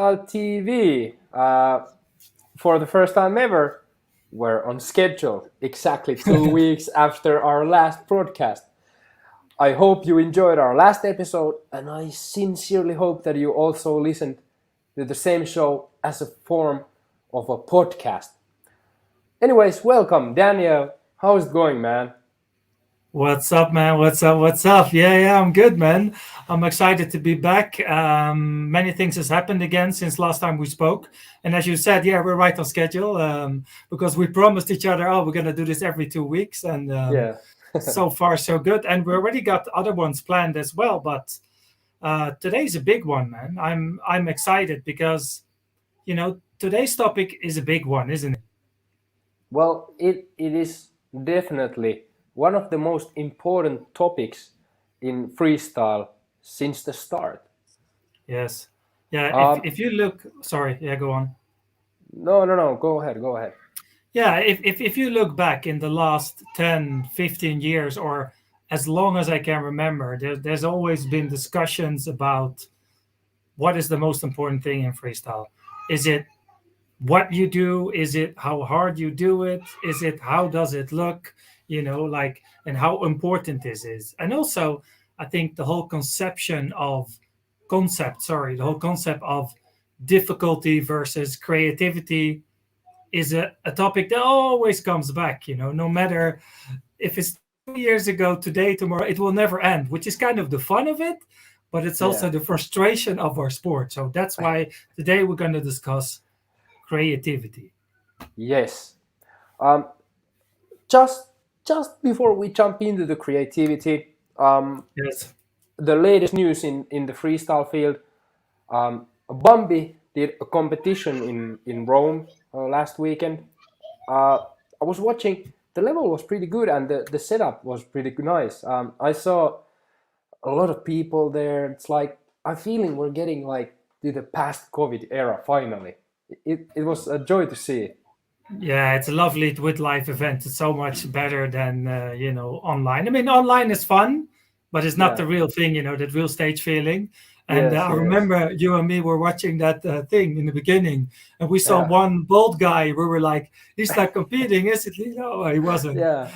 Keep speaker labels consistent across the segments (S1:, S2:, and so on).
S1: Freestyle TV. For the first time ever, we're on schedule exactly 2 weeks after our last broadcast. I hope you enjoyed our last episode, and I sincerely hope that you also listened to the same show as a form of a podcast. Anyways, welcome, Daniel. How's it going, man?
S2: What's up, man? What's up? What's up? Yeah, I'm good, man. I'm excited to be back. Many things has happened again since last time we spoke, and as you said, yeah, we're right on schedule because we promised each other, oh, we're gonna do this every 2 weeks, and
S1: Yeah.
S2: so far so good. And we already got other ones planned as well, but today's a big one, man. I'm excited because today's topic is a big one, isn't it?
S1: Well, it is definitely one of the most important topics in freestyle since the start.
S2: Yes. Yeah. If
S1: Um,
S2: if you look, sorry. Yeah, go on.
S1: no. Go ahead. Go ahead.
S2: Yeah, if you look back in the last 10, 15 years, or as long as I can remember, there's always been discussions about what is the most important thing in freestyle. Is it what you do? Is it how hard you do it? Is it how does it look? And how important this is. And also, I think the whole concept of difficulty versus creativity is a topic that always comes back, no matter if it's 2 years ago, today, tomorrow, it will never end, which is kind of the fun of it, but it's
S1: Yeah.
S2: also the frustration of our sport. So that's why today we're going to discuss creativity.
S1: Yes. Um, just just before we jump into the creativity,
S2: Yes.
S1: the latest news in the freestyle field. Bambi did a competition in Rome last weekend. I was watching. The level was pretty good, and the setup was pretty nice. I saw a lot of people there. It's like I'm feeling we're getting like to the past COVID era finally. It was a joy to see.
S2: Yeah, it's a lovely with live event. It's so much better than online. I mean, online is fun, but it's not
S1: Yeah.
S2: the real thing. That real stage feeling. And
S1: Yes.
S2: I
S1: Yes.
S2: remember you and me were watching that thing in the beginning, and we saw
S1: Yeah.
S2: one bald guy. We were like, "He's not competing, is it?" No, he wasn't.
S1: Yeah.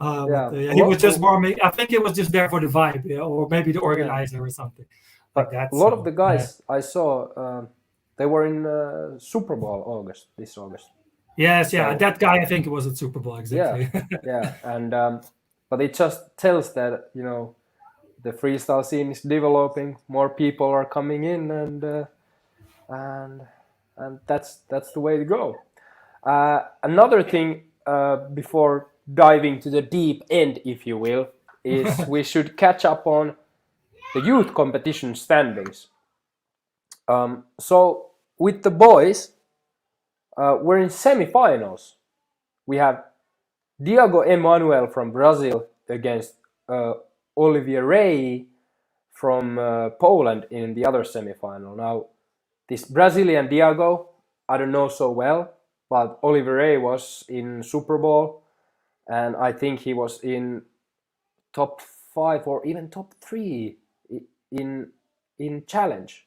S1: Yeah.
S2: Yeah,
S1: A
S2: he was just
S1: lot.
S2: warming. I think he was just there for the vibe, yeah, or maybe the
S1: Yeah.
S2: organizer or something like
S1: But
S2: that.
S1: a lot of
S2: So
S1: the guys I saw, they were in Super Bowl this August.
S2: yes, yeah,
S1: So
S2: that guy. I think it was at Super Bowl
S1: yeah,
S2: exactly.
S1: yeah, and but it just tells that the freestyle scene is developing. More people are coming in, and and that's the way to go. Another thing before diving to the deep end, if you will, is we should catch up on the youth competition standings. So with the boys, we're in semifinals. We have Diego Emanuel from Brazil against Olivier Rey from Poland in the other semifinal. Now, this Brazilian Diego, I don't know so well, but Olivier Rey was in Super Bowl, and I think he was in top 5 or even top 3 in challenge.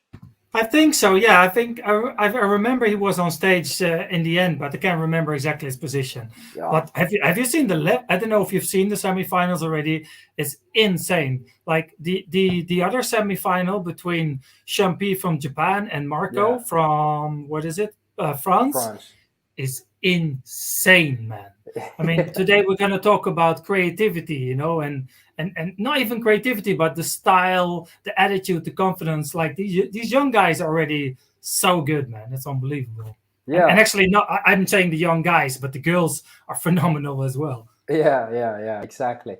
S2: I think so. Yeah, I think I remember he was on stage in the end, but I can't remember exactly his position.
S1: Yeah,
S2: But have you seen I don't know if you've seen the semifinals already. It's insane. Like the other semifinal between Champi from Japan and Marco
S1: yeah,
S2: from what is it, France,
S1: France.
S2: is insane, man. I mean, today we're going to talk about creativity, and not even creativity, but the style, the attitude, the confidence. Like these young guys are already so good, man. It's unbelievable. And
S1: Yeah,
S2: actually, not I'm saying the young guys, but the girls are phenomenal as well.
S1: yeah, exactly.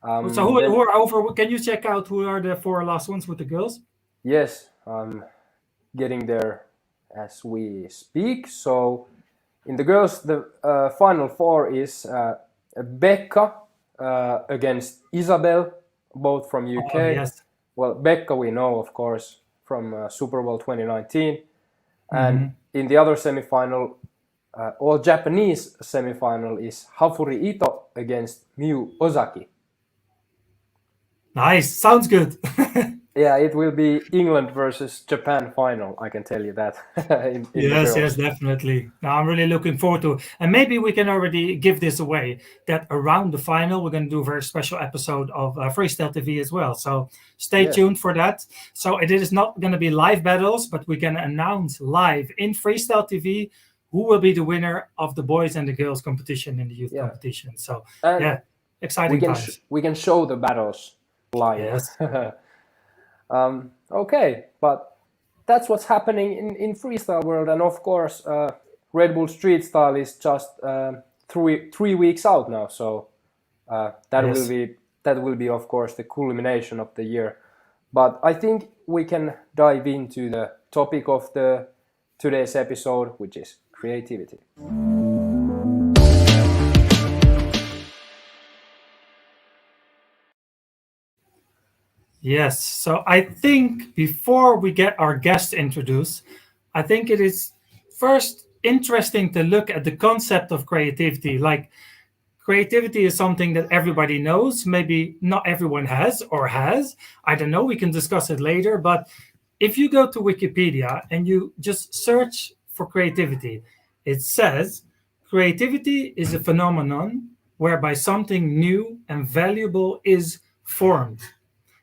S2: So who
S1: Then
S2: are over? Can you check out who are the four last ones with the girls?
S1: yes, getting there as we speak. So in the girls, the final four is Becca against Isabel, both from
S2: Oh
S1: UK.
S2: yes.
S1: Well, Becca we know, of course, from Super Bowl 2019. And
S2: Hmm.
S1: in the other semifinal, all Japanese semifinal is Hafuri Ito against Miu Ozaki.
S2: Nice. Sounds good.
S1: Yeah, it will be England versus Japan final. I can tell you that. In the
S2: Yes,
S1: girls.
S2: yes, definitely. Now I'm really looking forward to it. And maybe we can already give this away that around the final, we're going to do a very special episode of Freestyle TV as well. So stay
S1: Yes.
S2: tuned for that. So it is not going to be live battles, but we can announce live in Freestyle TV who will be the winner of the boys and the girls competition in the youth
S1: Yeah.
S2: competition. So
S1: And
S2: yeah, exciting times.
S1: we can show the battles live.
S2: Yes.
S1: Okay, but that's what's happening in freestyle world, and of course, Red Bull Street Style is just 3 weeks out now, so that
S2: Yes.
S1: will be of course the culmination of the year. But I think we can dive into the topic of the today's episode, which is creativity.
S2: Yes. So I think before we get our guest introduced, I think it is first interesting to look at the concept of creativity. Like, creativity is something that everybody knows, maybe not everyone has or has. I don't know. We can discuss it later. But if you go to Wikipedia and you just search for creativity, it says creativity is a phenomenon whereby something new and valuable is formed.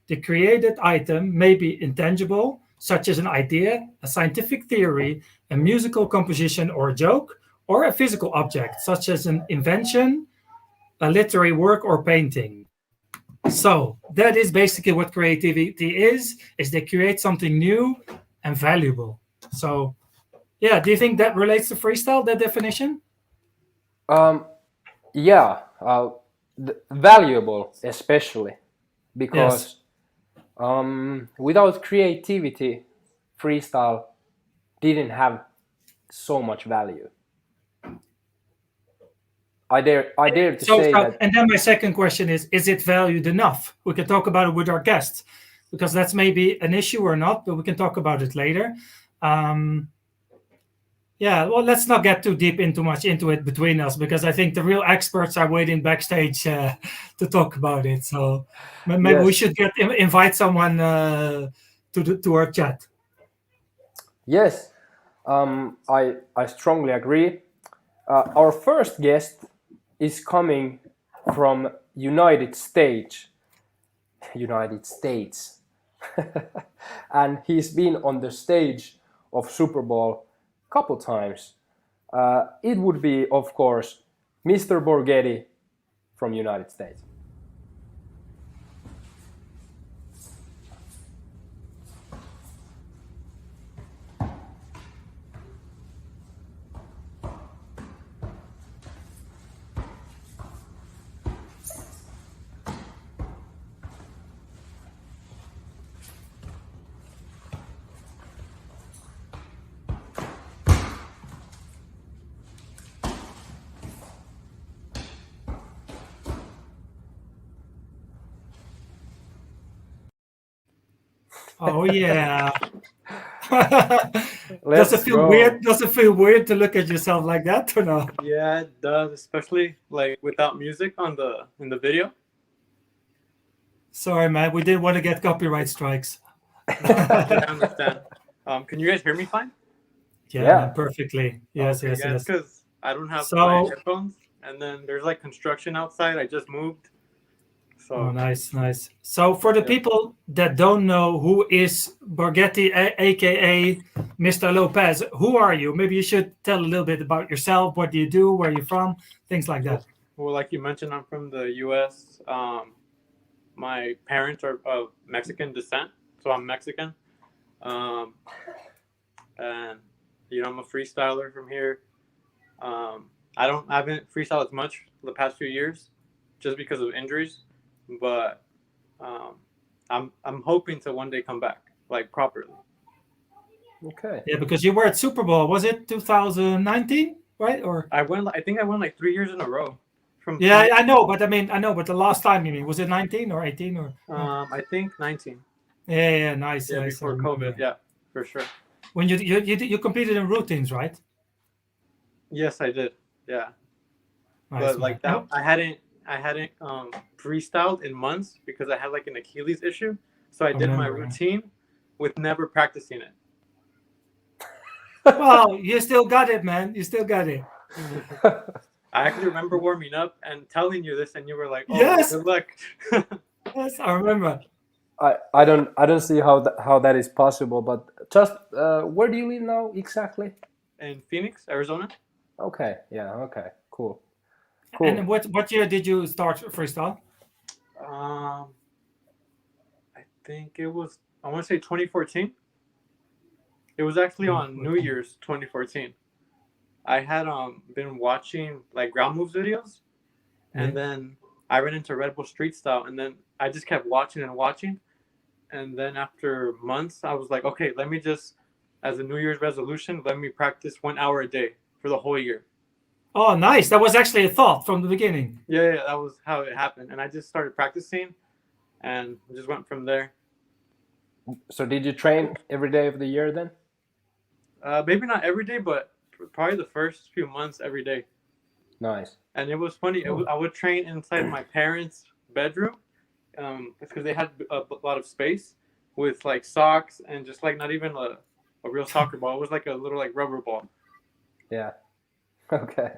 S2: The created item may be intangible, such as an idea, a scientific theory, a musical composition or a joke, or a physical object, such as an invention, a literary work, or painting. So that is basically what creativity is they create something new and valuable. So yeah, do you think that relates to freestyle, that definition?
S1: Um, yeah, valuable especially
S2: Yes.
S1: because without creativity, freestyle didn't have so much value. I dare to
S2: So,
S1: say that.
S2: and then my second question is it valued enough? We can talk about it with our guests because that's maybe an issue or not, but we can talk about it later. Um, yeah, well, let's not get too deep into much into it between us because I think the real experts are waiting backstage to talk about it. So maybe we
S1: Yes,
S2: should invite someone to our chat.
S1: yes, I strongly agree. Our first guest is coming from United States, United States, and he's been on the stage of Super Bowl a couple times. It would be, of course, Mr. Borgetti from United States.
S2: Oh yeah. Does it
S1: Let's
S2: feel
S1: go.
S2: weird? Does it feel weird to look at yourself like that or no?
S3: Yeah, it does, especially like without music on in the video.
S2: Sorry, man. We didn't want to get copyright strikes.
S3: I understand. Can you guys hear me fine?
S2: Yeah,
S1: Yeah.
S2: man, perfectly. Yes, yes, yes.
S3: Because I don't have
S2: So-
S3: my headphones, and then there's like construction outside. I just moved, so
S2: Oh, nice, nice. So for the
S3: Yeah.
S2: people that don't know who is Borgetti, aka Mr. Lopez, who are you? Maybe you should tell a little bit about yourself. What do you do? Where are you from? Things like that.
S3: well, like you mentioned, I'm from the U.S. My parents are of Mexican descent, so I'm Mexican. And I'm a freestyler from here. I haven't freestyled as much the past few years, just because of injuries. But I'm hoping to one day come back like properly.
S1: Okay.
S2: Yeah, because you were at Super Bowl. Was it 2019, right? Or
S3: I think I won like 3 years in a row.
S2: yeah, I know, but but the last time you mean was it 19 or 18 or?
S3: I think 19.
S2: Yeah, nice.
S3: Yeah,
S2: nice.
S3: before COVID. Yeah, for sure.
S2: When you competed in routines, right?
S3: Yes, I did. Yeah,
S2: Nice,
S3: but like
S2: man.
S3: that, I hadn't freestyled in months because I had like an Achilles issue. So I did my
S2: remember, yeah.
S3: routine with never practicing it.
S2: Well, you still got it, man. You still got it.
S3: I actually remember warming up and telling you this, and you were like, "Oh,
S2: Yes.
S3: good luck."
S2: Yes, I remember.
S1: I don't see how that is possible. But just where do you live now exactly?
S3: In Phoenix, Arizona.
S1: Okay, yeah, okay, cool.
S2: And what year did you start freestyle?
S3: I think it was, I want to say 2014. It was actually on New Year's 2014. I had been watching like ground moves videos, and then I ran into Red Bull Street Style, and then I just kept watching and watching, and then after months, I was like, okay, let me just, as a New Year's resolution, let me practice 1 hour a day for the whole year.
S2: Oh, nice. That was actually a thought from the beginning.
S3: Yeah, that was how it happened, and I just started practicing, and just went from there.
S1: So did you train every day of the year then?
S3: Maybe not every day, but probably the first few months every day.
S1: Nice.
S3: And it was funny. I would train inside my parents' bedroom. It's because they had a lot of space with like socks and just like not even a real soccer ball. It was like a little like rubber ball.
S1: Yeah. Okay.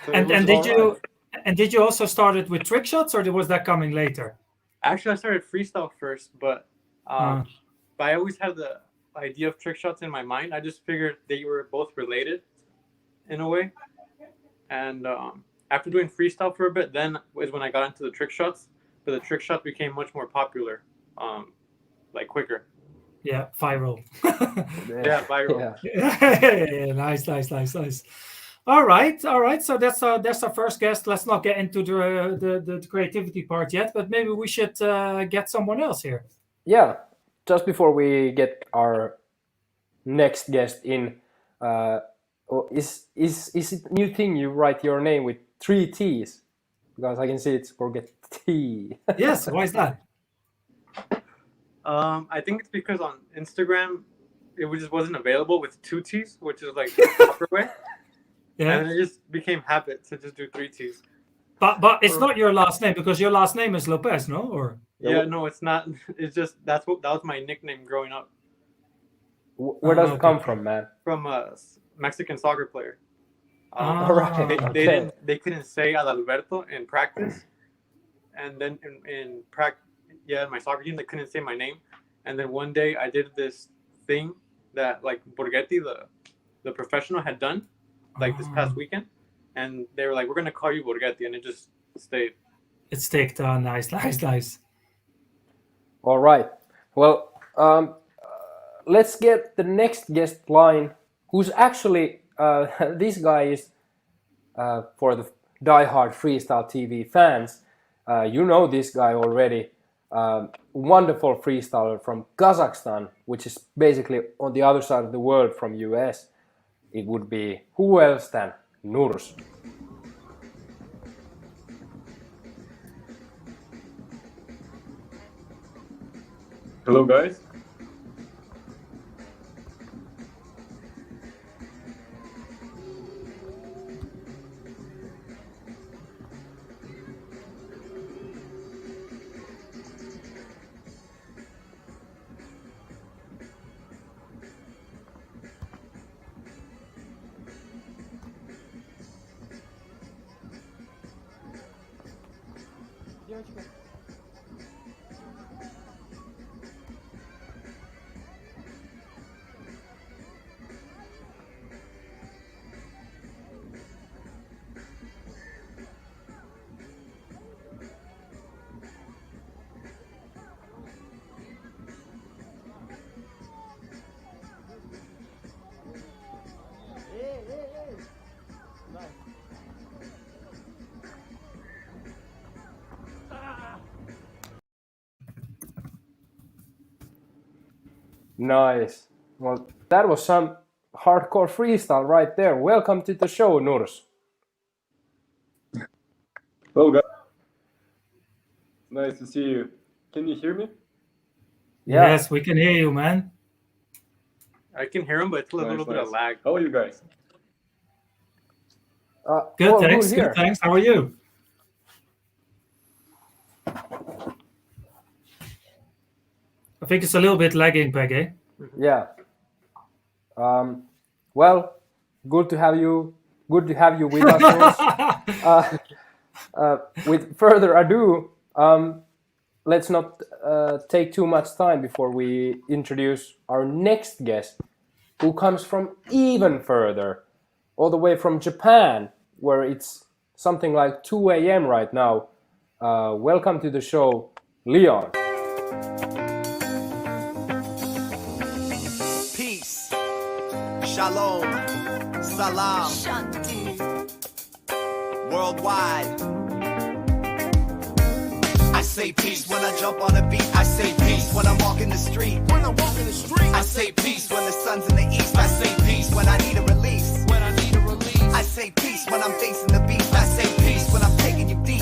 S3: So
S2: And did you also start it with trick shots, or was that coming later?
S3: Actually, I started freestyle first, but I always had the idea of trick shots in my mind. I just figured they were both related in a way. And after doing freestyle for a bit, then is when I got into the trick shots. But the trick shots became much more popular, like quicker.
S2: Yeah, viral.
S3: Yeah, viral.
S2: Yeah. Nice. All right. So that's our first guest. Let's not get into the creativity part yet, but maybe we should get someone else here.
S1: Yeah. Just before we get our next guest in, is it a new thing you write your name with 3 T's? Because I can see it's Borgetti.
S2: Yes. Why is that?
S3: I think it's because on Instagram it just wasn't available with 2 T's, which is like the proper way.
S2: Yeah.
S3: And it just became habit to just do 3 T's.
S2: But it's not your last name, because your last name is Lopez, no? Or
S3: yeah, no, it's not. It's just that was my nickname growing up.
S1: Where does it come from, man?
S3: From a Mexican soccer player.
S1: Right.
S3: They couldn't say Adalberto in practice, and then in practice, my soccer team, they couldn't say my name, and then one day I did this thing that like Borgetti, the professional, had done like this past weekend, and they were like, we're gonna call you Borgetti, and it just stayed.
S2: It stayed. Nice.
S1: All right. Well, let's get the next guest line, who's actually this guy is for the diehard Freestyle TV fans. You know this guy already. Wonderful freestyler from Kazakhstan, which is basically on the other side of the world from US. It would be who else than Nurs.
S4: Hello, guys.
S1: Nice. Well, that was some hardcore freestyle right there. Welcome to the show, Nurs.
S4: Hello, guys. Nice to see you. Can you hear me?
S1: Yeah.
S2: Yes, we can hear you, man.
S3: I can hear him, but it's a little bit of lag.
S4: How are you guys?
S2: Good,
S1: well,
S2: thanks.
S1: here.
S2: Good, thanks. How are you? I think it's a little bit lagging, PeGe.
S1: Yeah. Well, good to have you. Good to have you with us, Nurs. With further ado, let's not take too much time before we introduce our next guest, who comes from even further, all the way from Japan, where it's something like 2 a.m. right now. Welcome to the show, Leon.
S5: Peace, shalom, salam, worldwide. I say peace when I jump on a beat. I say peace when I'm walking the street. I say peace when the sun's in the east. I say peace when I need a release. I say peace when I'm facing the beast. I say peace when I'm taking you deep.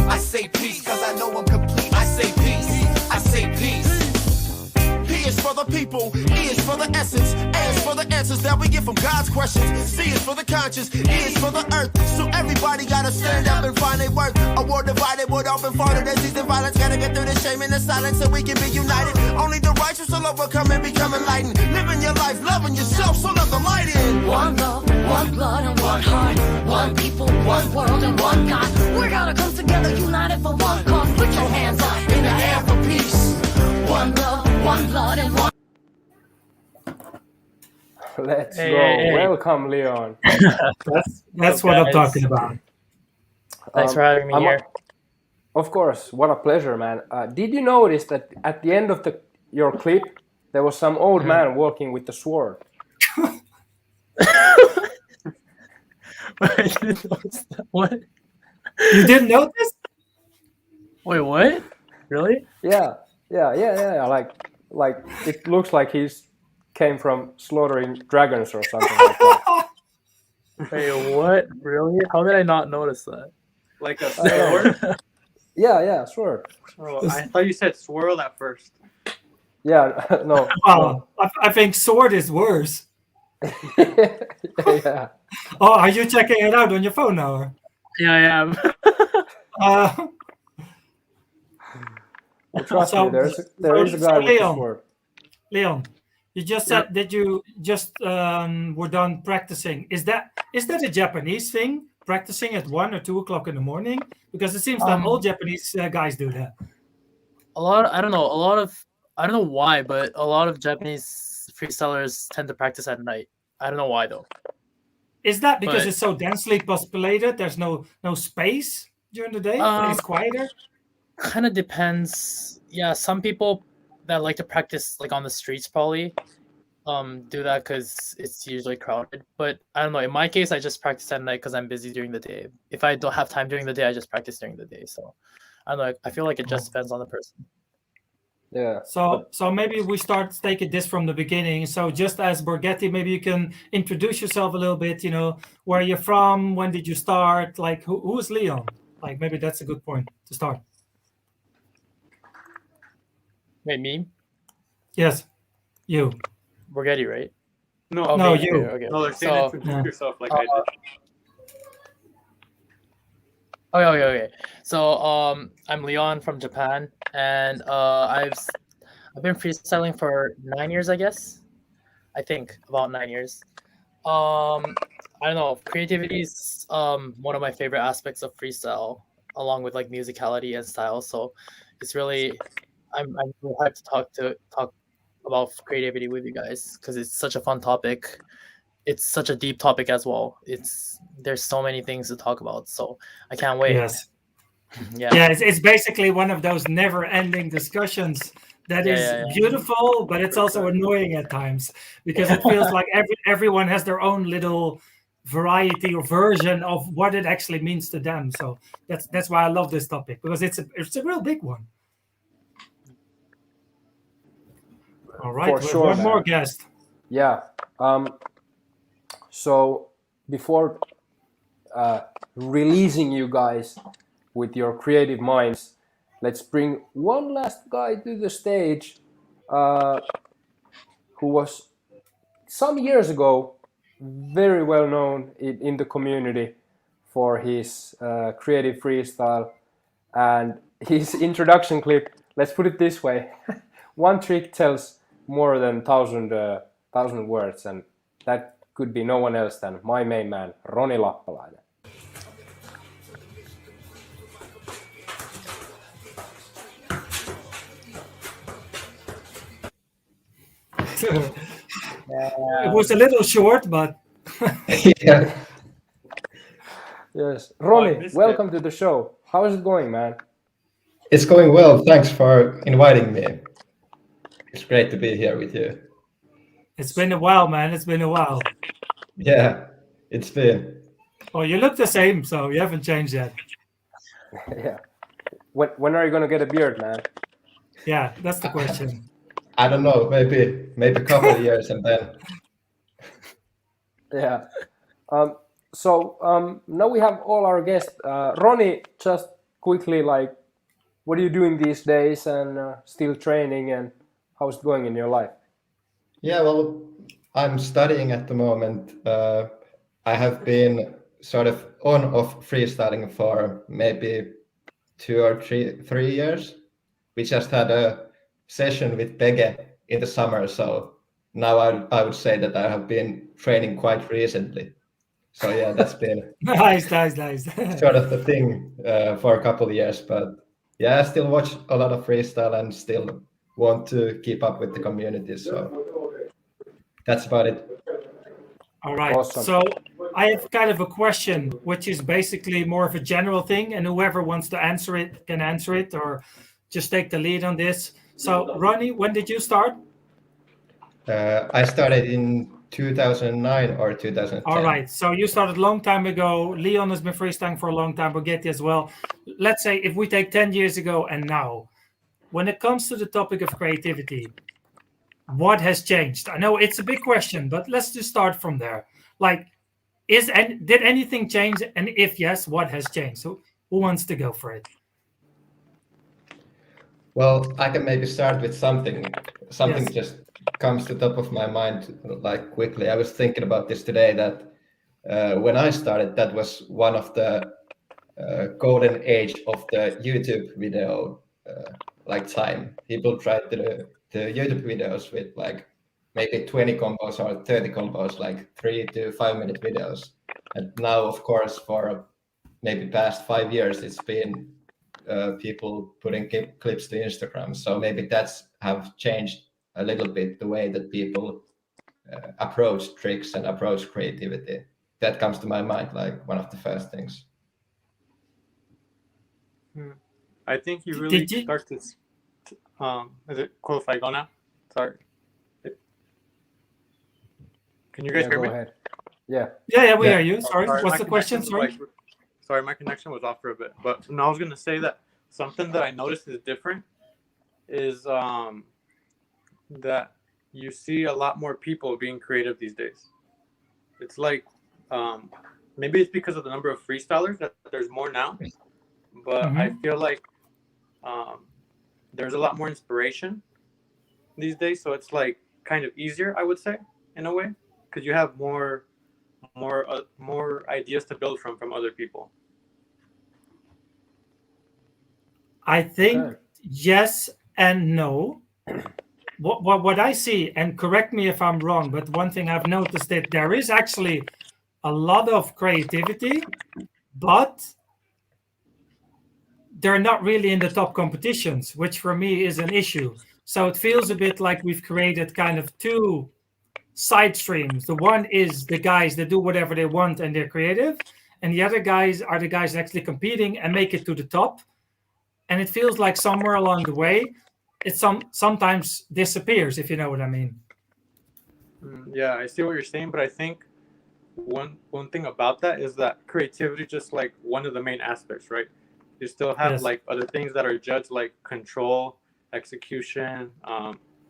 S5: I say peace cause I know I'm complete. I say peace. I say peace.
S6: P is for the people, E is for the essence, A is for the answers that we get from God's questions, C is for the conscious, E is for the earth. So everybody gotta stand up and find their worth. A war divided would often fall to disease and violence. Gotta get through the shame and the silence so we can be united. Only the righteous will overcome and become enlightened. Living your life, loving yourself, so let the light in.
S7: One love, one blood and one heart. One people, one world and one God. We're gonna come together, united for one cause. Put your hands up in the air for peace. One love, one blood and one.
S1: Let's
S8: Hey,
S1: go.
S8: hey, hey.
S1: Welcome, Leon.
S2: That's what I'm talking about.
S8: Thanks for having me here.
S1: Of course, what a pleasure, man. Did you notice that at the end of your clip, there was some old man walking with the sword?
S8: I didn't notice that. What?
S2: You didn't notice?
S8: Wait, what? Really?
S1: Yeah. Like it looks like he's came from slaughtering dragons or something like that.
S8: Wait, what? Really? How did I not notice that?
S3: Like a sword?
S1: Yeah, sword.
S3: Oh, I thought you said swirl at first.
S1: Yeah, no.
S2: Oh, I think sword is worse.
S1: Yeah.
S2: Oh, are you checking it out on your phone now? Or?
S8: Yeah, I am.
S1: Well, trust
S2: So-
S1: me, there is a guy with the
S2: Leon.
S1: sword.
S2: Leon, you just said that you just were done practicing. Is that a Japanese thing? Practicing at 1 or 2 o'clock in the morning? Because it seems that all Japanese guys do that.
S8: I don't know why, but a lot of Japanese freestylers tend to practice at night. I don't know why though.
S2: Is that because
S8: But-
S2: it's so densely populated? There's no space during the day? It's quieter?
S8: Kind of depends. Yeah, some people that like to practice like on the streets probably do that because it's usually crowded. But I don't know. In my case, I just practice at night because I'm busy during the day. If I don't have time during the day, I just practice during the day. So I don't know. I feel like it just depends on the person.
S1: Yeah.
S2: So maybe we start taking this from the beginning. So just as Borgetti, maybe you can introduce yourself a little bit, where you're from, when did you start, like who is Leon? Like maybe that's a good point to start.
S8: Wait, me?
S2: Yes, you.
S8: Borgetti, right?
S3: No,
S8: Oh,
S2: No,
S8: me.
S2: you.
S8: Okay.
S3: no, they're saying
S8: So,
S3: introduce
S2: Yeah.
S3: yourself like I did.
S8: okay. So I'm Leon from Japan, and I've been freestyling for 9 years, I guess. I think about 9 years. I don't know. Creativity is one of my favorite aspects of freestyle, along with like musicality and style. So it's really I'm really hyped to talk about creativity with you guys because it's such a fun topic. It's such a deep topic as well. There's so many things to talk about. So I can't wait.
S2: Yes.
S8: Yeah.
S2: Yeah, it's basically one of those never-ending discussions that is
S8: Yeah.
S2: beautiful, but it's also annoying at times because it feels like everyone has their own little variety or version of what it actually means to them. So that's why I love this topic because it's a real big one. All right,
S1: For
S2: we have
S1: sure,
S2: one
S1: man.
S2: more guest.
S1: Yeah. So before releasing you guys with your creative minds, let's bring one last guy to the stage who was some years ago very well known in the community for his creative freestyle and his introduction clip. Let's put it this way. one trick tells more than thousand words, and that could be no one else than my main man, Roni Lappalainen.
S2: It was a little short, but
S9: Yeah,
S1: Yes,
S3: I
S1: Roni,
S3: missed
S1: welcome to the show. How is it going, man?
S9: it's going well. Thanks for inviting me. It's great to be here with you.
S2: it's been a while, man. It's been a while.
S9: Yeah, it's been.
S2: Oh, you look the same, so you haven't changed yet.
S1: Yeah. When are you gonna get a beard, man?
S2: Yeah, that's the question.
S9: I don't know, maybe a couple of years and then.
S1: Yeah. So now we have all our guests. Roni, just quickly, like, what are you doing these days, and still training, and how's it going in your life?
S9: Yeah, well, I'm studying at the moment. I have been sort of on-off freestyling for maybe 2 or 3 years. We just had a session with PeGe in the summer, so now I would say that I have been training quite recently. So yeah, that's been
S2: Nice.
S9: sort of the thing for a couple of years. But yeah, I still watch a lot of freestyle and still want to keep up with the community. So that's about it.
S2: All right.
S1: Awesome.
S2: So I have kind of a question, which is basically more of a general thing, and whoever wants to answer it can answer it, or just take the lead on this. So, Ronnie, when did you start?
S9: I started in 2009 or 2010.
S2: All right. So you started a long time ago. Leon has been freestyling for a long time, Borgetti as well. Let's say if we take 10 years ago and now, when it comes to the topic of creativity, what has changed? I know it's a big question, but let's just start from there. Like, did anything change? And if yes, what has changed? So who wants to go for it?
S9: Well, I can maybe start with something. Something
S2: Yes.
S9: just comes to the top of my mind like quickly. I was thinking about this today that when I started, that was one of the golden age of the YouTube video like time. People tried to do the YouTube videos with like maybe 20 combos or 30 combos, like 3 to 5 minute videos. And now, of course, for maybe past 5 years, it's been people putting clips to Instagram. So maybe that's have changed a little bit the way that people approach tricks and approach creativity. That comes to my mind like one of the first things.
S3: I think you really
S2: Did you-
S3: start to. Is it cool if I go now? Sorry. Can you guys
S1: Yeah,
S3: hear
S1: go
S3: me?
S1: ahead. Yeah.
S2: Yeah, we
S9: Yeah.
S2: hear you. Sorry,
S3: my
S2: what's the question?
S3: connection was,
S2: Sorry.
S3: Sorry, my connection was off for a bit. But no, I was gonna say that something that I noticed is different is that you see a lot more people being creative these days. It's like maybe it's because of the number of freestylers that there's more now, but I feel like there's a lot more inspiration these days. So it's like kind of easier, I would say, in a way, because you have more ideas to build from other people.
S2: I think
S1: Okay.
S2: yes and no. What I see, and correct me if I'm wrong, but one thing I've noticed that there is actually a lot of creativity, but they're not really in the top competitions, which for me is an issue. So it feels a bit like we've created kind of two side streams. The one is the guys that do whatever they want and they're creative, and the other guys are the guys actually competing and make it to the top. And it feels like somewhere along the way, it sometimes disappears, if you know what I mean.
S3: Yeah, I see what you're saying, but I think one thing about that is that creativity is just like one of the main aspects, right? You still have
S2: Yes.
S3: like other things that are judged, like control, execution,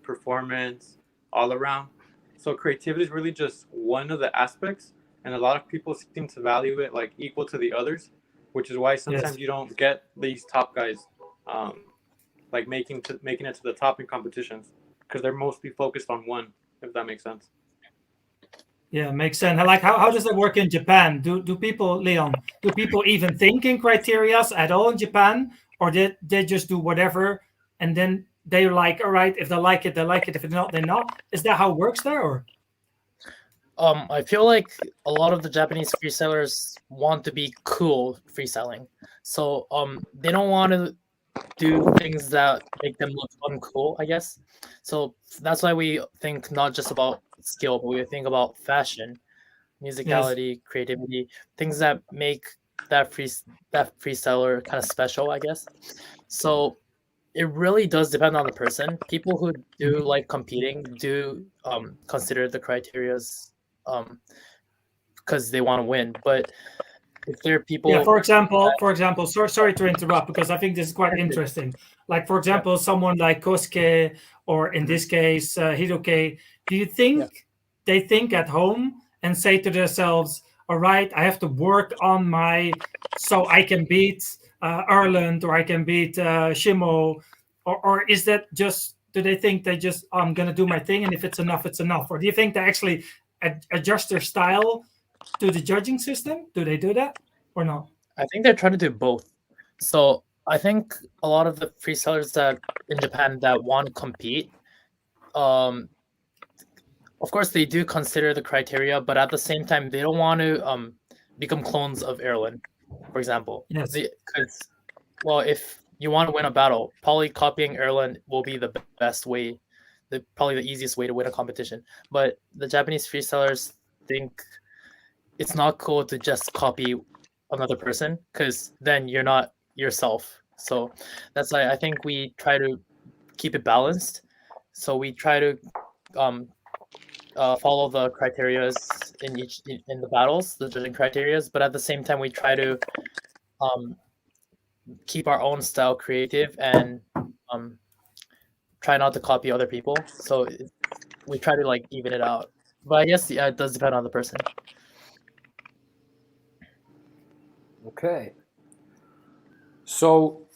S3: performance, all around. So creativity is really just one of the aspects, and a lot of people seem to value it like equal to the others, which is why sometimes you don't get these top guys like making it to the top in competitions, because they're mostly focused on one, if that makes sense.
S2: Yeah, makes sense. Like, how does that work in Japan? Do people, Leon, do people even think in criterias at all in Japan, or did they just do whatever and then they're like, all right, if they like it, they like it. If they're not, they're not. Is that how it works there? Or
S8: I feel like a lot of the Japanese freestylers want to be cool freestyling, so they don't want to do things that make them look uncool, I guess. So that's why we think not just about skill, but we think about fashion, musicality, creativity, things that make that freestyler kind of special, I guess. So it really does depend on the person. People who do like competing do consider the criterias because they want to win. But if there are people,
S2: yeah, for example, sorry to interrupt because I think this is quite interesting. Like for example, someone like Kosuke or in this case Hiroke, do you think they think at home and say to themselves, all right, I have to work on so I can beat Ireland or I can beat Shimo, or is that just, do they think I'm gonna do my thing and if it's enough, it's enough? Or do you think they actually adjust their style to the judging system? Do they do that or not?
S8: I think they're trying to do both. So I think a lot of the freestylers that in Japan that want to compete, of course they do consider the criteria, but at the same time they don't want to become clones of Ireland, for example.
S2: Yes.
S8: Because, well, if you want to win a battle, probably copying Ireland will be the best way, probably the easiest way to win a competition. But the Japanese freestylers think it's not cool to just copy another person because then you're not yourself. So that's why I think we try to keep it balanced. So we try to follow the criterias in the battles, the judging criterias, but at the same time we try to keep our own style creative and try not to copy other people. So we try to like even it out. But I guess it does depend on the person.
S1: Okay. So,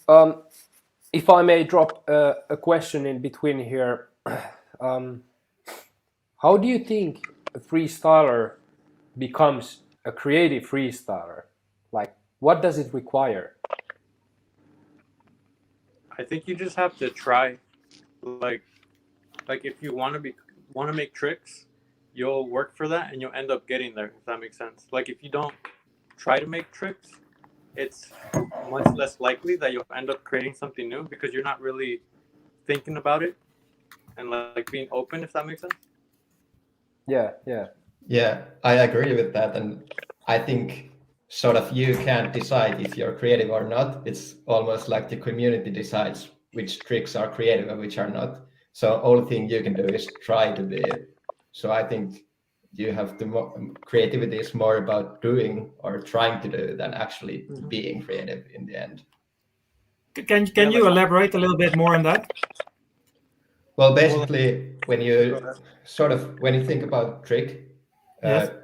S1: if I may drop a question in between here, how do you think a freestyler becomes a creative freestyler? Like, what does it require?
S3: I think you just have to try. Like if you want to make tricks, you'll work for that and you'll end up getting there. If that makes sense. Like if you don't try to make tricks, it's much less likely that you'll end up creating something new because you're not really thinking about it and like being open. If that makes sense.
S9: Yeah, I agree with that, and I think sort of you can't decide if you're creative or not. It's almost like the community decides which tricks are creative and which are not. So only thing you can do is try to be it. So I think you have to creativity is more about doing or trying to do than actually being creative in the end.
S2: Can you elaborate a little bit more on that?
S9: Well, basically, when you think about trick,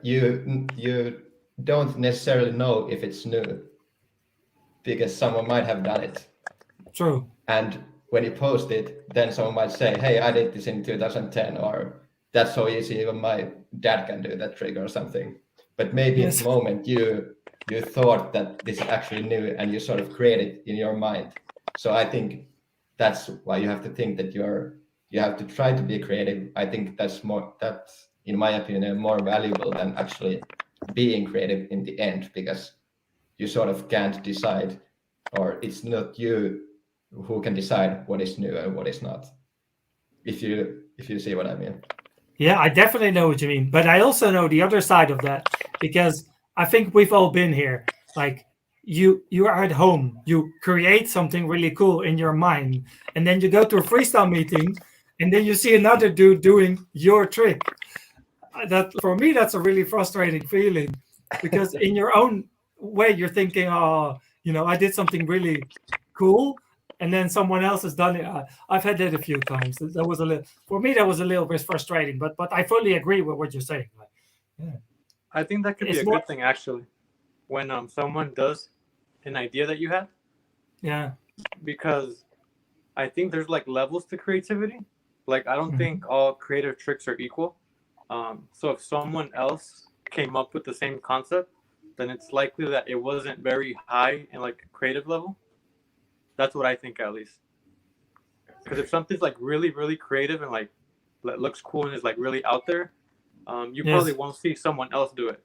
S9: you don't necessarily know if it's new because someone might have done it.
S2: True.
S9: And when you post it, then someone might say, "Hey, I did this in 2010," or "That's so easy, even my dad can do that trick," or something. But maybe in the moment you thought that this is actually new and you sort of create it in your mind. So I think that's why you have to think that you have to try to be creative. I think that's in my opinion more valuable than actually being creative in the end, because you sort of can't decide, or it's not you who can decide what is new and what is not, if you see what I mean.
S2: Yeah, I definitely know what you mean, but I also know the other side of that, because I think we've all been here. Like you are at home, you create something really cool in your mind, and then you go to a freestyle meeting and then you see another dude doing your trick. That, for me, that's a really frustrating feeling, because in your own way you're thinking, oh, I did something really cool, and then someone else has done it. I've had that a few times. For me, that was a little bit frustrating, but I fully agree with what you're saying.
S3: I think that could be a good thing, actually, when someone does an idea that you had.
S2: Yeah.
S3: Because I think there's like levels to creativity. Like I don't think all creative tricks are equal. So if someone else came up with the same concept, then it's likely that it wasn't very high in like creative level. That's what I think, at least. Because if something's like really, really creative and like looks cool and is like really out there, you probably won't see someone else do it.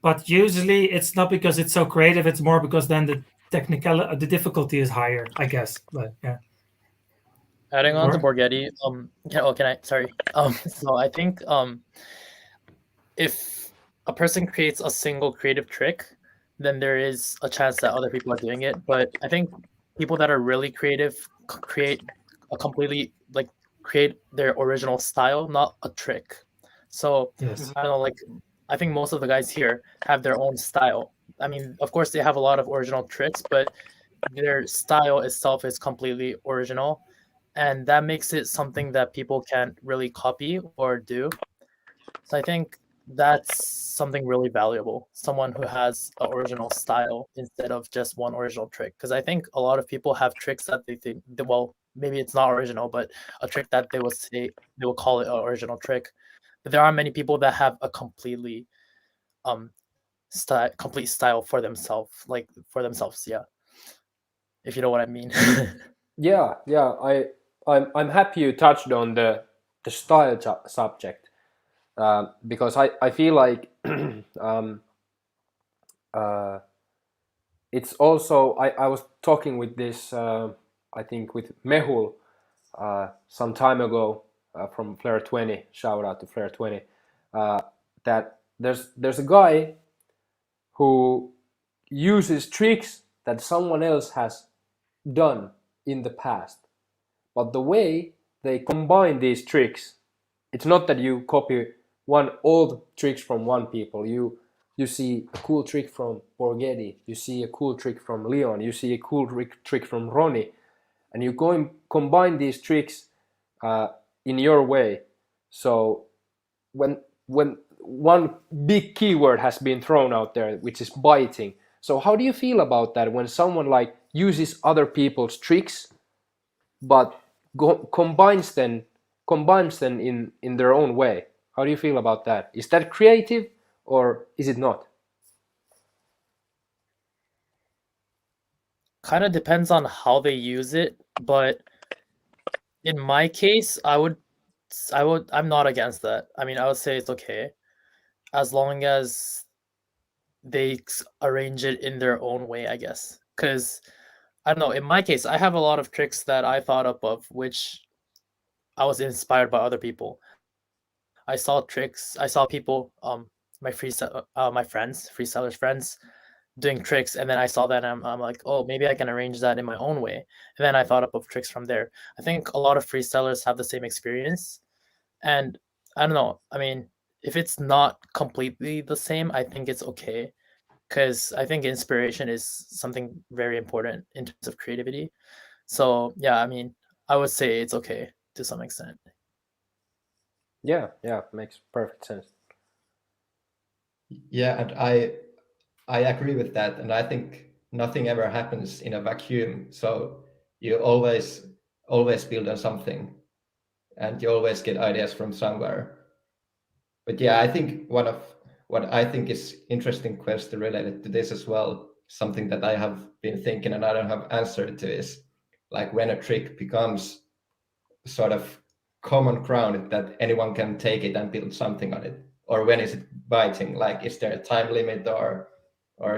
S2: But usually it's not because it's so creative. It's more because then the difficulty is higher, I guess. But yeah.
S8: Adding on to
S2: Or-
S8: Borgetti, can I? Sorry. So I think if a person creates a single creative trick, then there is a chance that other people are doing it. But I think people that are really creative create a completely create their original style, not a trick. So
S2: Yes.
S8: I don't know, like I think most of the guys here have their own style. I mean, of course they have a lot of original tricks, but their style itself is completely original. And that makes it something that people can't really copy or do. So I think that's something really valuable. Someone who has an original style instead of just one original trick. Because I think a lot of people have tricks that they think, well, maybe it's not original, but a trick that they will call it an original trick. But there are many people that have a complete style for themselves, yeah. If you know what I mean.
S1: Yeah, I'm happy you touched on the style subject, because I feel like it's also I was talking with this I think with Mehul some time ago from Flare 20. Shout out to Flare 20. That there's a guy who uses tricks that someone else has done in the past, but the way they combine these tricks, it's not that you copy all the tricks from one people. You see a cool trick from Borgetti, you see a cool trick from Leon, you see a cool trick from Ronnie, and you go and combine these tricks in your way. So when one big keyword has been thrown out there, which is biting. So how do you feel about that when someone like uses other people's tricks, but combines them in their own way? How do you feel about that? Is that creative or is it not?
S8: Kind of depends on how they use it, but in my case, I'm not against that. I mean, I would say it's okay as long as they arrange it in their own way, I guess. Because I don't know, in my case, I have a lot of tricks that I thought up of, which I was inspired by other people. I saw people, my freestylers friends, doing tricks, and then I saw that and I'm like, oh, maybe I can arrange that in my own way. And then I thought up of tricks from there. I think a lot of freestylers have the same experience. And I don't know, I mean, if it's not completely the same, I think it's okay. Because I think inspiration is something very important in terms of creativity. So yeah, I mean, I would say it's okay to some extent.
S1: Yeah, makes perfect sense.
S9: Yeah, and I agree with that, and I think nothing ever happens in a vacuum. So you always build on something, and you always get ideas from somewhere. But yeah, I think one of what I think is interesting question related to this as well, something that I have been thinking and I don't have answer to, is like when a trick becomes sort of common ground that anyone can take it and build something on it, or when is it biting? Like, is there a time limit, or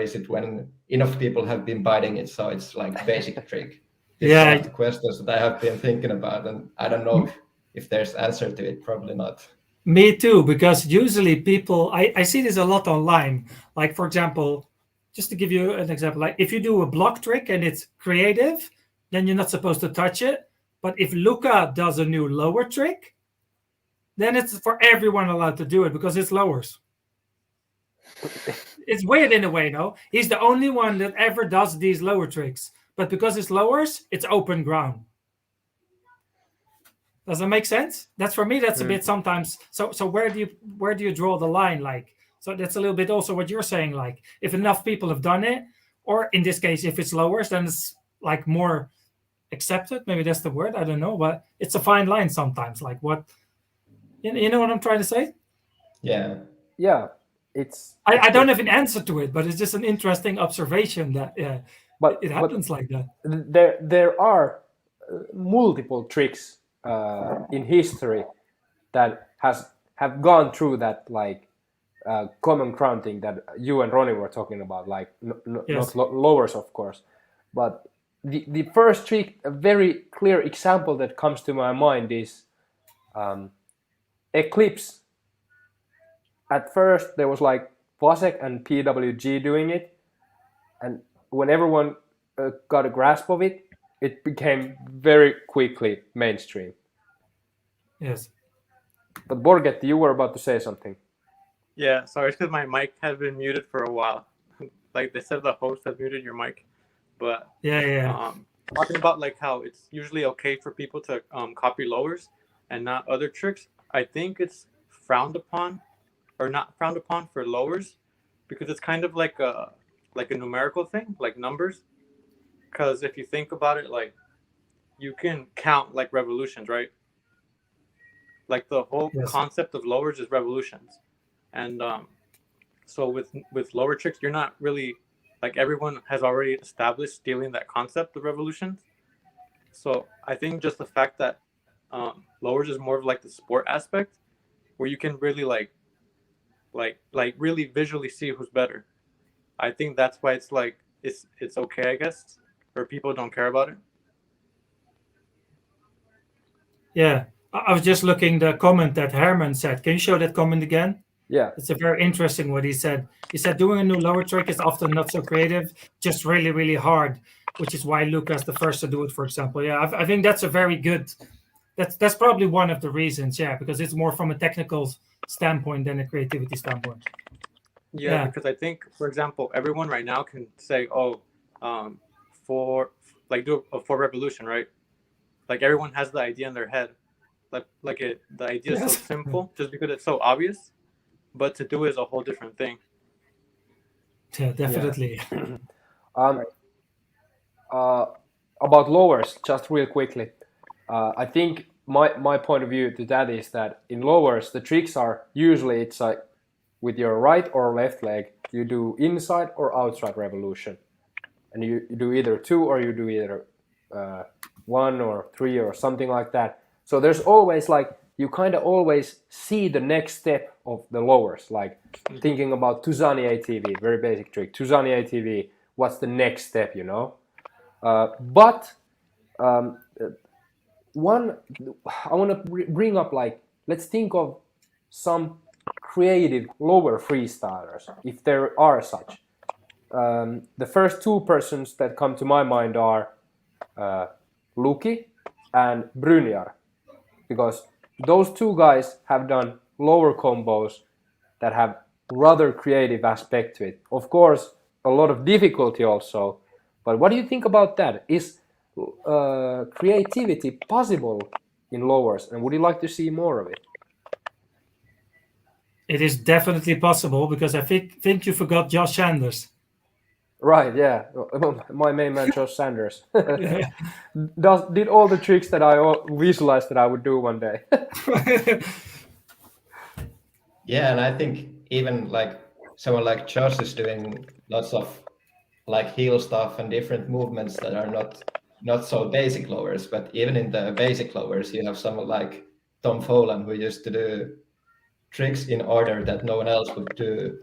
S9: is it when enough people have been biting it, so it's like basic trick? These are the questions that I have been thinking about, and I don't know if there's answer to it. Probably not.
S2: Me too, because usually people, I see this a lot online. Like, for example, just to give you an example, like if you do a block trick and it's creative, then you're not supposed to touch it. But if Luca does a new lower trick, then it's for everyone allowed to do it because it's lowers. It's weird in a way, no? He's the only one that ever does these lower tricks. But because it's lowers, it's open ground. Does that make sense? That's for me. That's a bit sometimes. So where do you draw the line? Like, so that's a little bit also what you're saying. Like, if enough people have done it, or in this case, if it's lowers, then it's like more accepted. Maybe that's the word. I don't know, but it's a fine line sometimes. Like, what you know what I'm trying to say?
S9: Yeah.
S1: Yeah. It's
S2: I don't have an answer to it, but it's just an interesting observation that
S1: but
S2: It happens like that.
S1: there are multiple tricks in history that have gone through that like common ground thing that you and Ronnie were talking about, like
S2: Yes.
S1: not lowers, of course, but the first trick, a very clear example that comes to my mind is Eclipse. At first, there was like Vasek and PWG doing it, and when everyone got a grasp of it, it became very quickly mainstream.
S2: Yes.
S1: But Borgetti, you were about to say something.
S3: Yeah, sorry, it's because my mic has been muted for a while. Like they said, the host has muted your mic. But
S2: Yeah.
S3: talking about like how it's usually okay for people to copy lowers and not other tricks. I think it's frowned upon, or not frowned upon for lowers, because it's kind of like a numerical thing, like numbers. Because if you think about it, like you can count like revolutions, right? Like the whole
S2: Yes.
S3: concept of lowers is revolutions, and so with lower tricks, you're not really like everyone has already established stealing that concept of revolutions. So I think just the fact that lowers is more of like the sport aspect, where you can really like really visually see who's better. I think that's why it's like it's okay, I guess, or people don't care about it.
S2: Yeah. I was just looking the comment that Herman said. Can you show that comment again?
S1: Yeah.
S2: It's a very interesting what he said. He said doing a new lower trick is often not so creative, just really, really hard, which is why Luca's the first to do it, for example. Yeah, I think that's a very good. That's probably one of the reasons. Yeah, because it's more from a technical standpoint than a creativity standpoint.
S3: Yeah, because I think, for example, everyone right now can say, "Oh, for like do a for revolution," right? Like everyone has the idea in their head, the idea is so simple, just because it's so obvious. But to do it is a whole different thing.
S2: Yeah, definitely.
S1: About lowers, just real quickly, I think my point of view to that is that in lowers, the tricks are usually it's like with your right or left leg, you do inside or outside revolution, and you do either two or you do either one or three or something like that. So there's always like you kind of always see the next step of the lowers, like thinking about Tuzani ATV, very basic trick. Tuzani ATV, what's the next step, you know? But one, I want to bring up like, let's think of some creative lower freestylers, if there are such. The first two persons that come to my mind are Luki and Brynjar, because those two guys have done lower combos that have rather creative aspect to it. Of course, a lot of difficulty also. But what do you think about that? Is creativity possible in lowers, and would you like to see more of it?
S2: It is definitely possible because I think you forgot Josh Sanders.
S1: Right, yeah. My main man, Josh Sanders. Did all the tricks that I visualized that I would do one day.
S9: Yeah, and I think even like someone like Josh is doing lots of like heel stuff and different movements that are not so basic lowers, but even in the basic lowers, you have someone like Tom Folan who used to do tricks in order that no one else would do.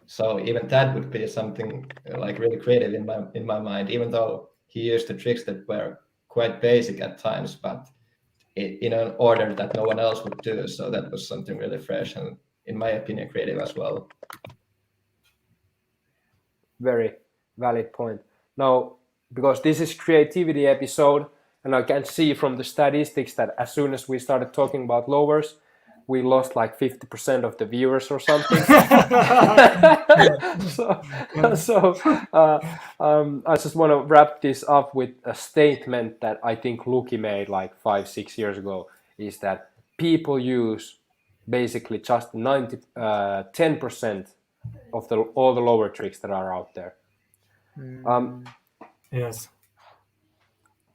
S9: So even that would be something like really creative in my mind, even though he used the tricks that were quite basic at times, but in an order that no one else would do. So that was something really fresh and, in my opinion, creative as well.
S1: Very valid point. Now, because this is creativity episode, and I can see from the statistics that as soon as we started talking about lowers, we lost like 50% of the viewers or something. I just want to wrap this up with a statement that I think Luki made like 5-6 years ago, is that people use basically just 10% of all the lower tricks that are out there.
S2: Yes.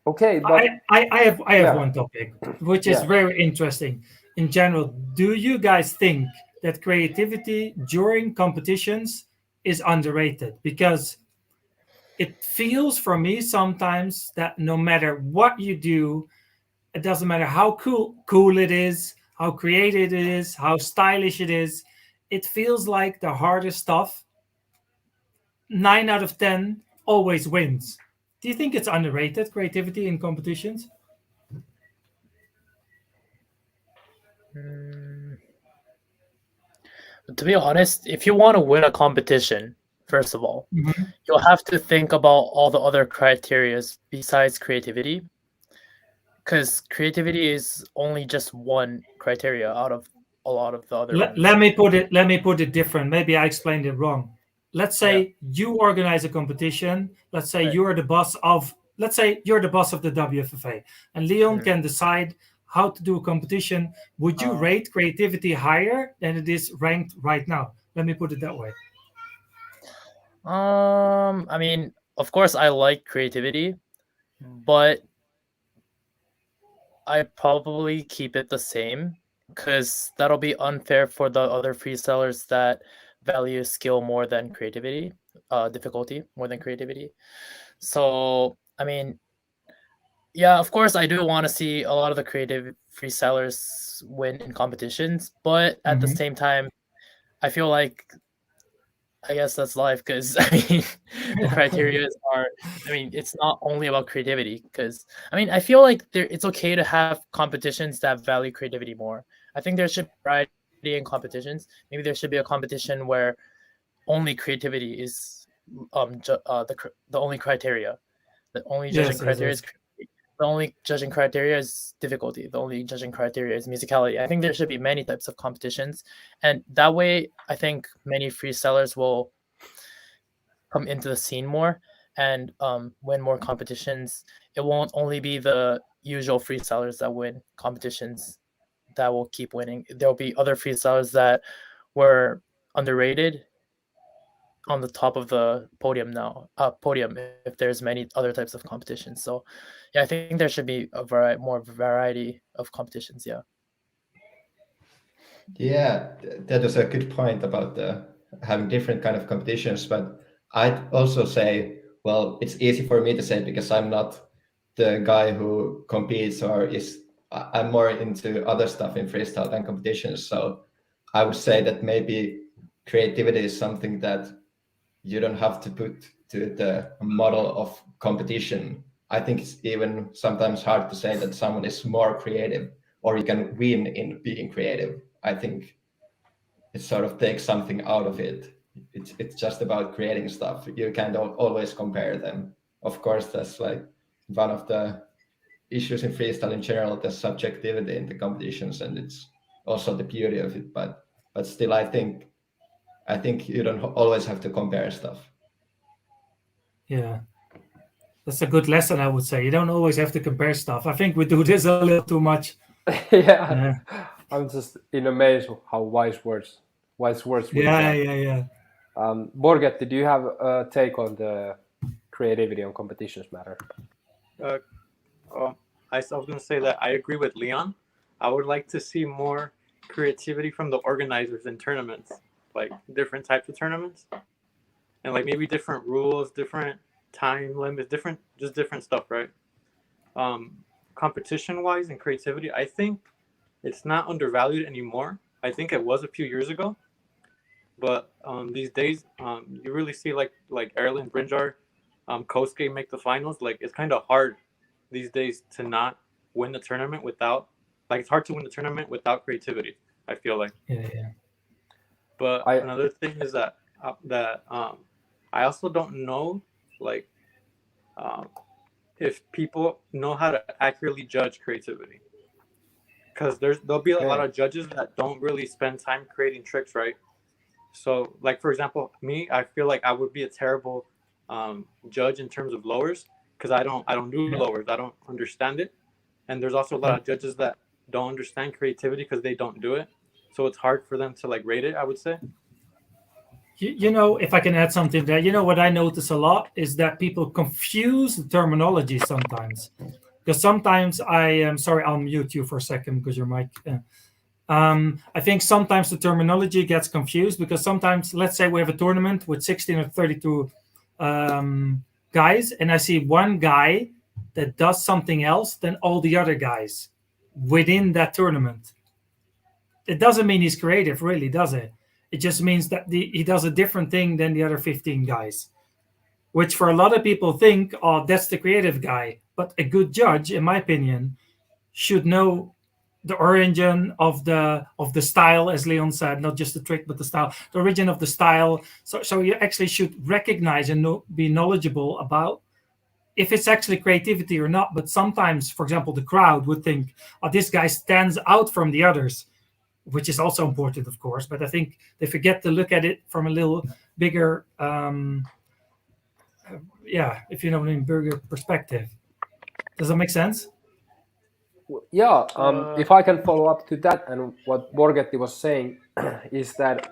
S1: Okay, but
S2: I have one topic which is very interesting. In general, do you guys think that creativity during competitions is underrated? Because it feels for me sometimes that no matter what you do, it doesn't matter how cool it is, how creative it is, how stylish it is. It feels like the hardest stuff, 9 out of 10, always wins. Do you think it's underrated, creativity in competitions?
S8: To be honest, if you want to win a competition, first of all,
S2: Mm-hmm.
S8: you'll have to think about all the other criterias besides creativity, because creativity is only just one criteria out of a lot of the other ones.
S2: Let me put it different. Maybe I explained it wrong. Let's say you organize a competition. Let's say you're the boss of the WFFA, and Leon can decide how to do a competition. Would you rate creativity higher than it is ranked right now? Let me put it that way.
S8: I mean, of course, I like creativity, but I probably keep it the same, because that'll be unfair for the other freestylers that value skill more than creativity, difficulty more than creativity. So, I mean, yeah, of course, I do want to see a lot of the creative freestylers win in competitions, but at the same time, I feel like, I guess that's life, because I mean, the criteria are, I mean, it's not only about creativity, because I mean, I feel like it's okay to have competitions that value creativity more. I think there should be variety in competitions. Maybe there should be a competition where only creativity is the only criteria. The only judging criteria is the only judging criteria is difficulty. The only judging criteria is musicality. I think there should be many types of competitions, and that way, I think many freestylers will come into the scene more and win more competitions. It won't only be the usual freestylers that win competitions that will keep winning. There'll be other freestylers that were underrated on the top of the podium now. Podium if there's many other types of competitions. So, yeah, I think there should be more variety of competitions. Yeah.
S9: Yeah, that was a good point about having different kind of competitions. But I'd also say, well, it's easy for me to say because I'm not the guy who competes or is. I'm more into other stuff in freestyle than competitions. So I would say that maybe creativity is something that you don't have to put to the model of competition. I think it's even sometimes hard to say that someone is more creative or you can win in being creative. I think it sort of takes something out of it. It's just about creating stuff. You can't always compare them. Of course, that's like one of the issues in freestyle in general, the subjectivity in the competitions, and it's also the beauty of it. But still, I think you don't always have to compare stuff.
S2: Yeah, that's a good lesson, I would say. You don't always have to compare stuff. I think we do this a little too much.
S1: Yeah. I'm just in amaze of how wise words we
S2: Yeah.
S1: Borgetti, do you have a take on the creativity on competitions matter?
S3: I was going to say that I agree with Leon. I would like to see more creativity from the organizers in tournaments, like different types of tournaments, and like maybe different rules, different time limits, different stuff, right? Competition-wise and creativity, I think it's not undervalued anymore. I think it was a few years ago, but these days, you really see like Erlen, Brinjar, Kosuke make the finals. Like it's kind of hard these days to not win the tournament without, like it's hard to win the tournament without creativity. I feel like.
S2: Yeah.
S3: But another thing is that I also don't know like if people know how to accurately judge creativity, because there'll be a lot of judges that don't really spend time creating tricks, right? So like for example, me, I feel like I would be a terrible judge in terms of lowers because I don't do lowers. I don't understand it, and there's also a lot of judges that don't understand creativity because they don't do it. So it's hard for them to like rate it, I would say.
S2: You know, if I can add something there, you know what I notice a lot is that people confuse the terminology sometimes. Because sometimes I am sorry, I'll mute you for a second because your mic. I think sometimes the terminology gets confused because sometimes, let's say we have a tournament with 16 or 32 guys and I see one guy that does something else than all the other guys within that tournament, it doesn't mean he's creative, really, does it? It just means that he does a different thing than the other 15 guys, which for a lot of people think, oh, that's the creative guy. But a good judge, in my opinion, should know the origin of the style, as Leon said, not just the trick, but the style, the origin of the style. So you actually should recognize and be knowledgeable about if it's actually creativity or not. But sometimes, for example, the crowd would think, oh, this guy stands out from the others, which is also important, of course. But I think they forget to look at it from a little bigger, if you know what I mean, bigger perspective. Does that make sense?
S1: Yeah, if I can follow up to that, and what Borgetti was saying is that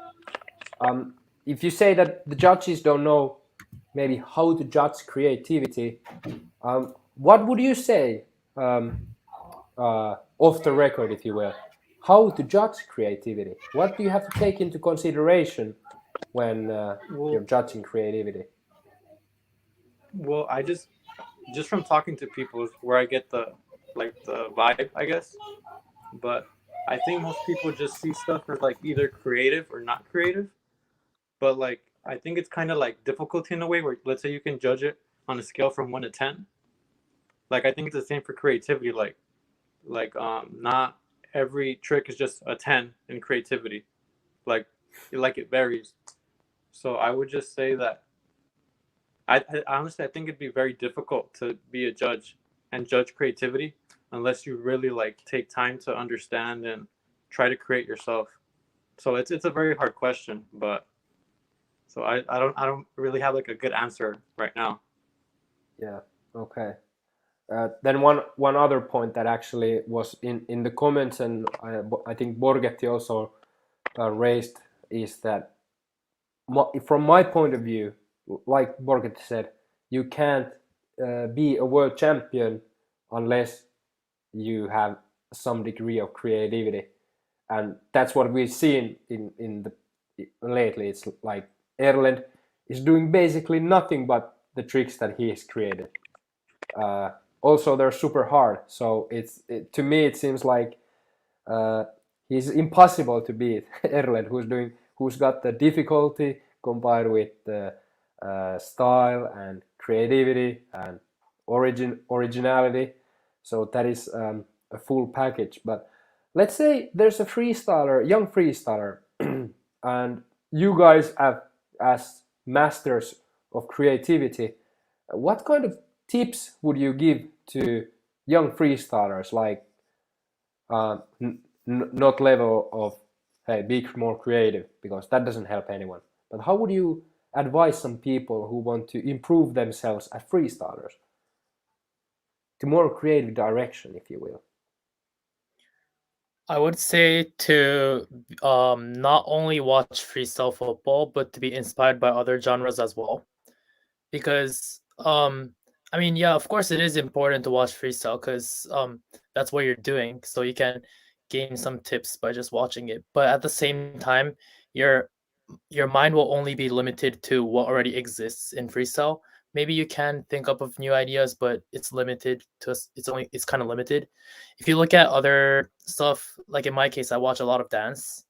S1: if you say that the judges don't know maybe how to judge creativity, what would you say off the record, if you will, how to judge creativity? What do you have to take into consideration when you're judging creativity?
S3: Well, I just from talking to people is where I get the vibe, I guess. But I think most people just see stuff as like either creative or not creative. But like I think it's kind of like difficulty in a way where, let's say, you can judge it on a scale from 1 to 10. Like I think it's the same for creativity. Like not every trick is just a 10 in creativity. Like it varies. So I would just say that I honestly, I think it'd be very difficult to be a judge and judge creativity unless you really like take time to understand and try to create yourself. So it's a very hard question, but so I don't really have like a good answer right now.
S1: Yeah. Okay. Then one other point that actually was in the comments, and I think Borgetti also raised, is that from my point of view, like Borgetti said, you can't be a world champion unless you have some degree of creativity, and that's what we've seen in lately. It's like Erlend is doing basically nothing but the tricks that he has created. Also, they're super hard, so to me it seems like he's impossible to beat. Erlend, who's got the difficulty combined with the style and creativity and originality. So that is a full package. But let's say there's a freestyler, young freestyler, and you guys as masters of creativity, what kind of tips would you give to young freestylers? Like not level of, hey, be more creative, because that doesn't help anyone. But how would you advise some people who want to improve themselves as freestylers to more creative direction, if you will?
S8: I would say to not only watch freestyle football, but to be inspired by other genres as well. Because I mean, yeah, of course it is important to watch freestyle because that's what you're doing. So you can gain some tips by just watching it. But at the same time, your mind will only be limited to what already exists in freestyle. Maybe you can think up of new ideas, but it's limited to it's kind of limited. If you look at other stuff, like in my case, I watch a lot of dance.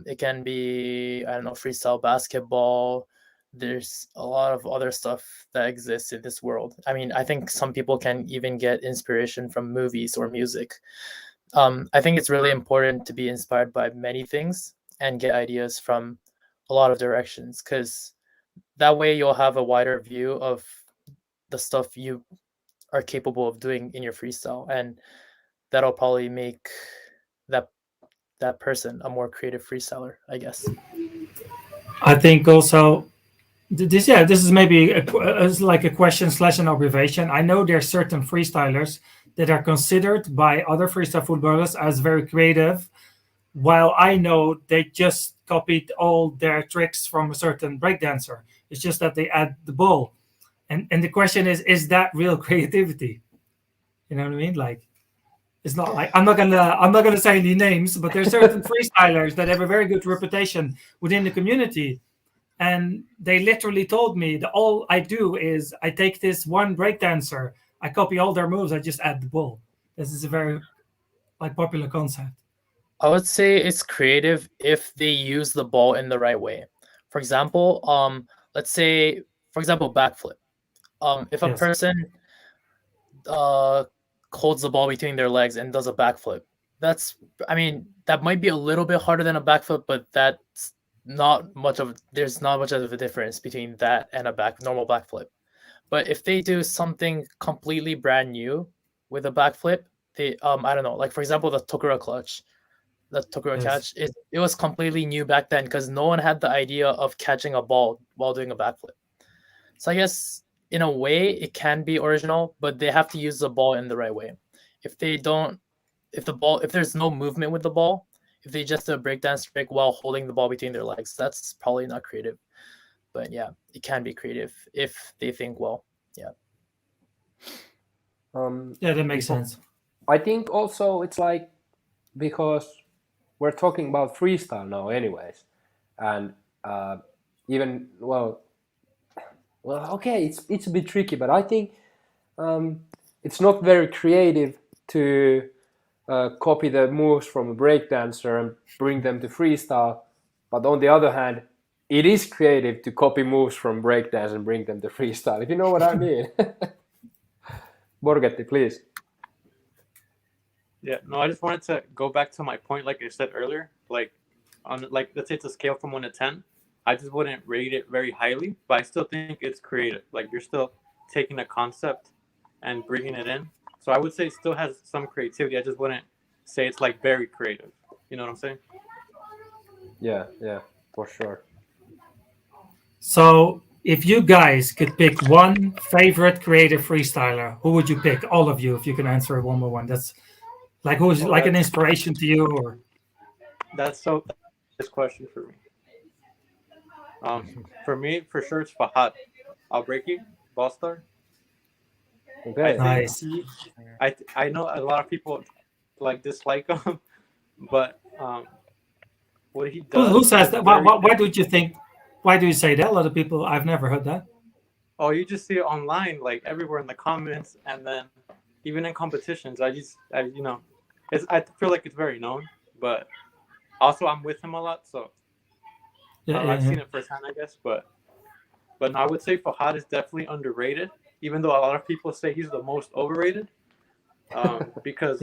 S8: It can be, I don't know, freestyle basketball. There's a lot of other stuff that exists in this world. I mean, I think some people can even get inspiration from movies or music. I think it's really important to be inspired by many things and get ideas from a lot of directions, because that way you'll have a wider view of the stuff you are capable of doing in your freestyle, and that'll probably make that person a more creative freestyler, I guess.
S2: I think also this is maybe like a question / an observation. I know there are certain freestylers that are considered by other freestyle footballers as very creative, while I know they just copied all their tricks from a certain breakdancer. It's just that they add the ball. And the question is that real creativity? You know what I mean? Like, it's not like, I'm not gonna say any names, but there's certain freestylers that have a very good reputation within the community. and they literally told me that all I do is I take this one breakdancer, I copy all their moves, I just add the ball. This is a very popular concept.
S8: I would say it's creative if they use the ball in the right way. For example, let's say, for example, backflip. If a
S2: Yes.
S8: person holds the ball between their legs and does a backflip, that might be a little bit harder than a backflip, but there's not much of a difference between that and a normal backflip. But if they do something completely brand new with a backflip, they I don't know, like for example the Tokura clutch. The Tokura
S2: Yes.
S8: catch, it was completely new back then because no one had the idea of catching a ball while doing a backflip. So I guess in a way it can be original, but they have to use the ball in the right way. If there's no movement with the ball, if they just do a breakdance trick while holding the ball between their legs, that's probably not creative. But yeah, it can be creative if they think well. Yeah.
S2: Yeah, that makes sense.
S1: I think also it's like, because we're talking about freestyle now anyways, and even okay, it's a bit tricky, but I think it's not very creative to copy the moves from a breakdancer and bring them to freestyle, but on the other hand, it is creative to copy moves from breakdance and bring them to freestyle, if you know what I mean. Borgetti, please.
S3: Yeah, no, I just wanted to go back to my point, like I said earlier, let's say it's a scale from 1 to 10. I just wouldn't rate it very highly, but I still think it's creative. Like, you're still taking a concept and bringing it in. So I would say it still has some creativity. I just wouldn't say it's like very creative. You know what I'm saying?
S1: Yeah, for sure.
S2: So if you guys could pick one favorite creative freestyler, who would you pick? All of you, if you can answer it one by one. That's like, who's like an inspiration to you, or
S3: that's this question for me. For me, for sure, it's Fahad Al-Breaki, Ball Star.
S1: Okay.
S2: Nice.
S3: I know a lot of people dislike him, but what he does.
S2: Who says that? Why do you think? Why do you say that? A lot of people. I've never heard that.
S3: Oh, you just see it online, like everywhere in the comments, and then even in competitions. I feel like it's very known, but also I'm with him a lot, so I've seen it firsthand, I guess. But no, I would say Fahad is definitely underrated, even though a lot of people say he's the most overrated. Because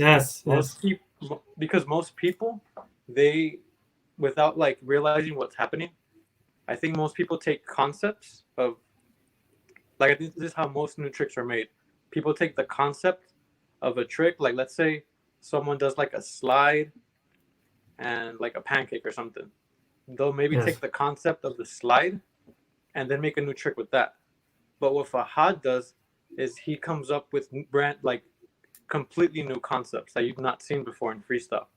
S3: most people, they, without realizing what's happening, I think most people take concepts of, I think this is how most new tricks are made. People take the concept of a trick, let's say someone does a slide and a pancake or something. They'll maybe take the concept of the slide and then make a new trick with that. But what Fahad does is he comes up with completely new concepts that you've not seen before in freestyle.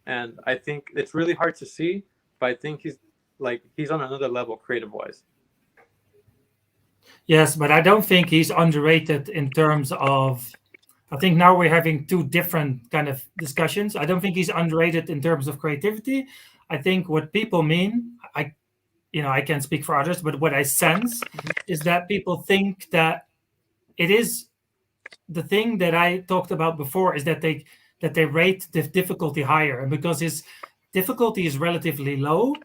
S3: And I think it's really hard to see, but I think he's on another level creative wise.
S2: Yes, but I don't think he's underrated in terms of, I think now we're having two different kind of discussions. I don't think he's underrated in terms of creativity. I think what people mean, I can't speak for others, but what I sense is that people think that it is the thing that I talked about before, is that they rate the difficulty higher, and because his difficulty is relatively low,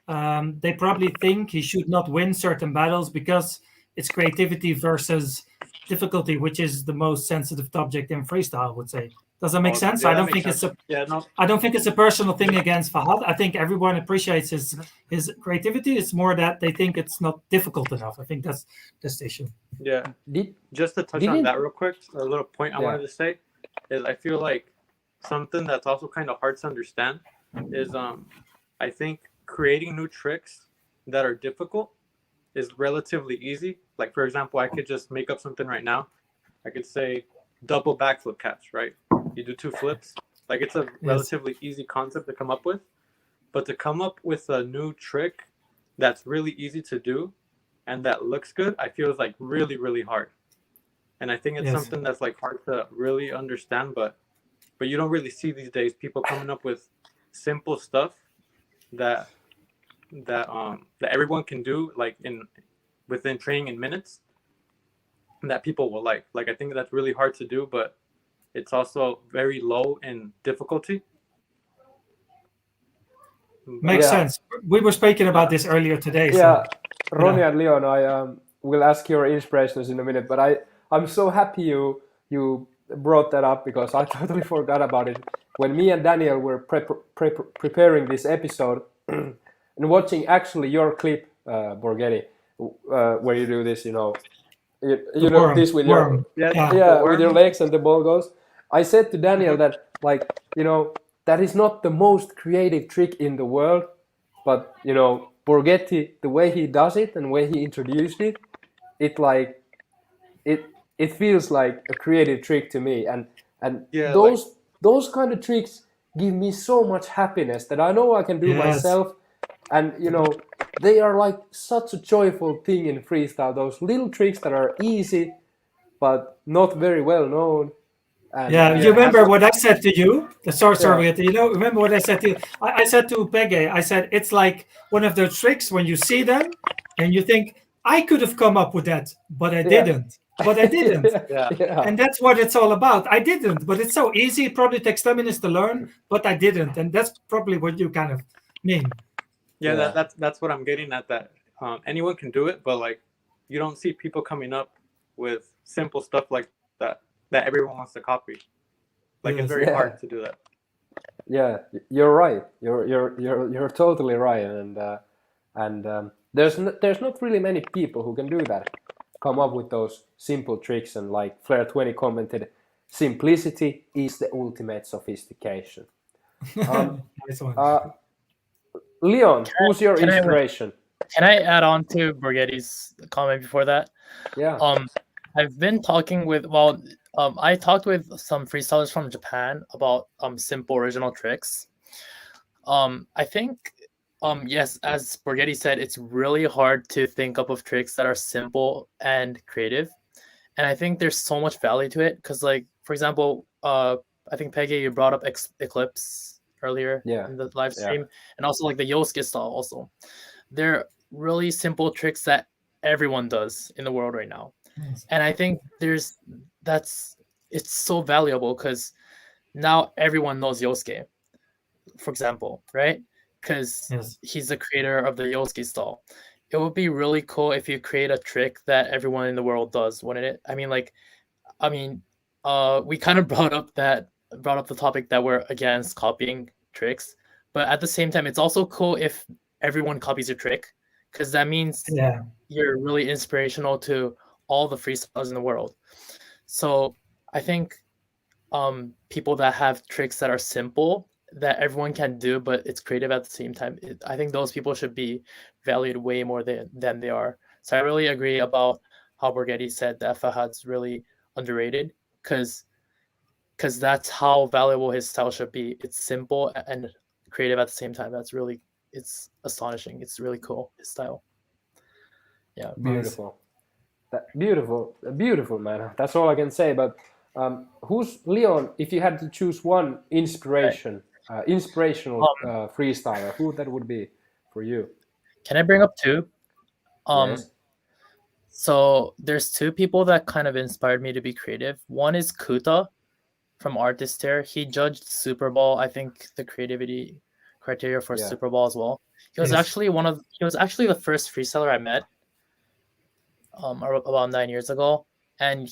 S2: they probably think he should not win certain battles because it's creativity versus difficulty, which is the most sensitive subject in freestyle, I would say. Does that make sense?
S3: Yeah,
S2: I don't think it's a personal thing against Fahad. I think everyone appreciates his creativity. It's more that they think it's not difficult enough. I think that's the issue.
S3: Yeah. Just to touch on that real quick, a little point I wanted to say is I feel like something that's also kind of hard to understand is I think creating new tricks that are difficult is relatively easy. Like, for example, I could just make up something right now. I could say double backflip catch, right? You do 2 flips. It's a relatively easy concept to come up with. But to come up with a new trick that's really easy to do and that looks good, I feel is really, really hard. And I think it's something that's hard to really understand, but you don't really see these days people coming up with simple stuff that that everyone can do like within training in minutes, and that people will like. Like I think that's really hard to do, but it's also very low in difficulty.
S2: Makes sense. We were speaking about this earlier today.
S1: Yeah,
S2: So,
S1: Ronnie and Leon, I will ask your inspirations in a minute, but I'm so happy you brought that up because I totally forgot about it when me and Daniel were preparing this episode and watching actually your clip, Borgetti, where you do this, you know this with
S2: worm.
S1: with your legs and the ball goes. I said to Daniel that like that is not the most creative trick in the world, but Borgetti, the way he does it and the way he introduced it, it feels like a creative trick to me, and those kind of tricks give me so much happiness that I know I can do myself, and they are like such a joyful thing in freestyle. Those little tricks that are easy but not very well known. And,
S2: you remember what I said to you? Sorry, remember what I said to you? I said to PeGe, I said it's like one of those tricks when you see them and you think, I could have come up with that, but I didn't. But I didn't. And that's what it's all about. I didn't, but it's so easy. It probably takes 10 minutes to learn, but I didn't. And that's probably what you kind of mean.
S3: That's what I'm getting at, that anyone can do it, but like you don't see people coming up with simple stuff like that everyone wants to copy. Like it's very hard to do that.
S1: Yeah, you're right. You're totally right, and there's not really many people who can do that, come up with those simple tricks. And like Flair 20 commented, simplicity is the ultimate sophistication.
S2: Nice one.
S1: Leon, who's your inspiration?
S8: Can I add on to Borghetti's comment before that?
S1: Yeah.
S8: I've been talking with I talked with some freestylers from Japan about simple original tricks. I think yes, as Borgetti said, it's really hard to think up of tricks that are simple and creative. And I think there's so much value to it because, like, for example, I think PeGe, you brought up Eclipse earlier in the live stream, and also like the Yosuke style also. They're really simple tricks that everyone does in the world right now. And I think it's so valuable because now everyone knows Yosuke, for example, right? Because he's the creator of the Yosuke style. It would be really cool if you create a trick that everyone in the world does, wouldn't it? We kind of brought up the topic that we're against copying tricks, but at the same time, it's also cool if everyone copies your trick, because that means you're really inspirational to all the freestylers in the world. So I think people that have tricks that are simple that everyone can do, but it's creative at the same time, I think those people should be valued way more than they are. So I really agree about how Borgetti said that Fahad's really underrated, because that's how valuable his style should be. It's simple and creative at the same time. It's astonishing. It's really cool, his style. Yeah,
S1: beautiful. Beautiful, man. That's all I can say. But who's Leon? If you had to choose one inspirational freestyler, who that would be for you?
S8: Can I bring up two?
S1: Yes.
S8: So there's two people that kind of inspired me to be creative. One is Kuta from Artist Tear. He judged Super Bowl, I think the creativity criteria for Super Bowl as well. He was actually the first freestyler I met about 9 years ago, and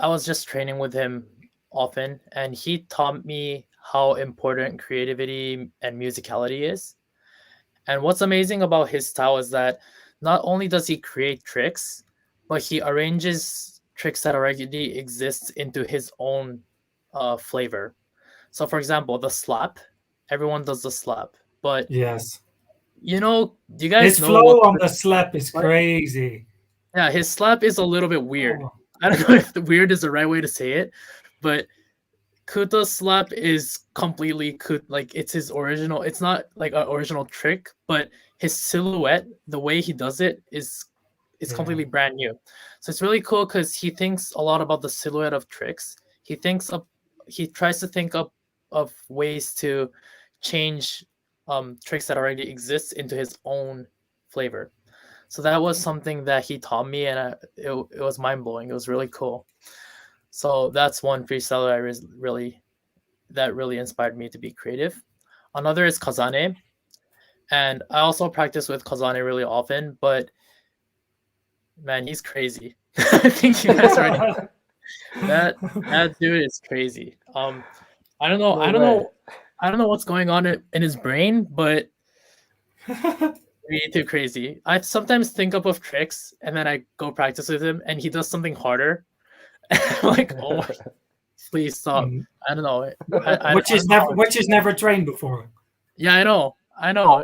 S8: I was just training with him often, and he taught me how important creativity and musicality is. And what's amazing about his style is that not only does he create tricks, but he arranges tricks that already exist into his own flavor. So for example, the slap, everyone does the slap, but do you guys
S2: his
S8: know
S2: flow on the slap is crazy.
S8: Yeah, his slap is a little bit weird. I don't know if the weird is the right way to say it, but Kuta's slap is completely like it's his original. It's not like an original trick, but his silhouette, the way he does it is completely brand new. So it's really cool because he thinks a lot about the silhouette of tricks. He tries to think of ways to change tricks that already exist into his own flavor. So that was something that he taught me, and it was mind blowing. It was really cool. So that's one freestyler that really inspired me to be creative. Another is Kazane, and I also practice with Kazane really often. But man, he's crazy. I think you guys already know. That dude is crazy. I don't know.
S1: No
S8: I don't
S1: way.
S8: know. I don't know what's going on in his brain, but way too crazy. I sometimes think up of tricks and then I go practice with him, and he does something harder. I'm like, oh, please stop.
S2: Mm.
S8: I don't know.
S2: Which is never trained before.
S8: Yeah, I know.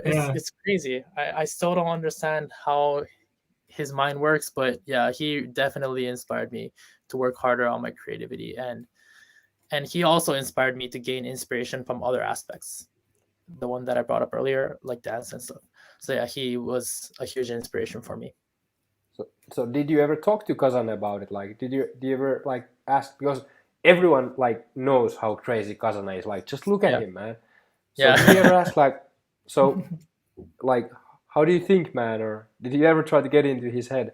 S2: Yeah.
S8: It's crazy. I still don't understand how his mind works, but yeah, he definitely inspired me to work harder on my creativity, and he also inspired me to gain inspiration from other aspects. The one that I brought up earlier, like dance and stuff. So yeah, he was a huge inspiration for me.
S1: So did you ever talk to Kazan about it? Like, do you ever like ask, because everyone like knows how crazy Kazan is. Like, just look at
S8: Yeah.
S1: him, man. So
S8: Yeah.
S1: did you ever ask like, so like, how do you think, man? Or did you ever try to get into his head?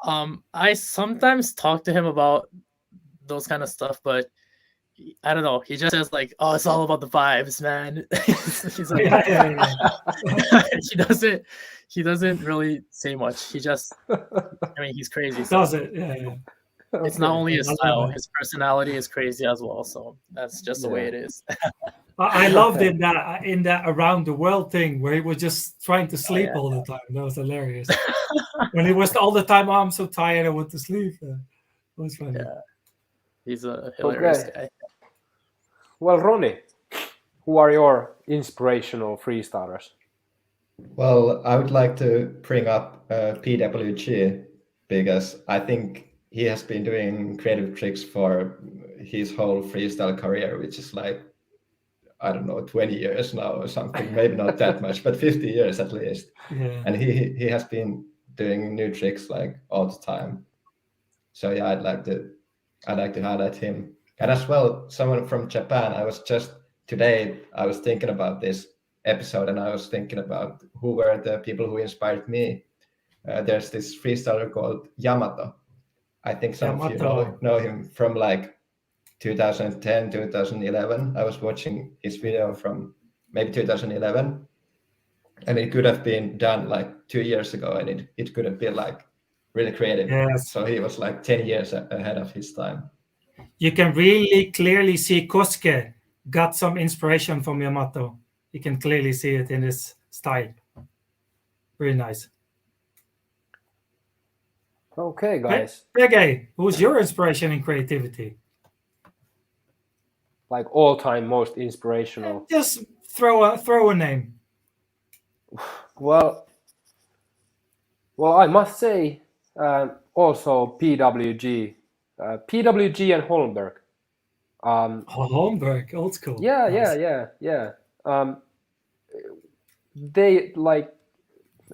S8: I sometimes talk to him about those kind of stuff, but I don't know. He just says like, "Oh, it's all about the vibes, man." He's like, he doesn't really say much. He just, I mean, he's crazy. So
S2: Does it? Yeah.
S8: it's not only his
S2: I love
S8: style;
S2: it.
S8: his personality is crazy as well. So that's just the way it is.
S2: I loved in that around the world thing where he was just trying to sleep all the time. That was hilarious. When he was all the time, "Oh, I'm so tired, I want to sleep." It was funny.
S8: Yeah, he's a hilarious guy.
S1: Well, Ronnie, who are your inspirational freestylers?
S9: Well, I would like to bring up PWG because I think he has been doing creative tricks for his whole freestyle career, which is like, I don't know, 20 years now or something. Maybe not that much, but 50 years at least.
S2: Yeah.
S9: And he has been doing new tricks like all the time. So yeah, I'd like to highlight him. And as well, someone from Japan. I was thinking about this episode, and I was thinking about who were the people who inspired me. There's this freestyler called Yamato. I think some of you know him from like 2010, 2011. I was watching his video from maybe 2011, and it could have been done like 2 years ago, and it could have been like really creative.
S2: Yes.
S9: So he was like 10 years ahead of his time.
S2: You can really clearly see Kosuke got some inspiration from Yamato. You can clearly see it in his style. Very nice.
S1: Okay, guys.
S2: PeGe, who's your inspiration in creativity?
S1: Like all-time most inspirational.
S2: Just throw a name.
S1: Well, I must say also PWG and Holmberg.
S2: Holmberg, old school.
S1: Yeah,
S2: Nice.
S1: yeah. They like,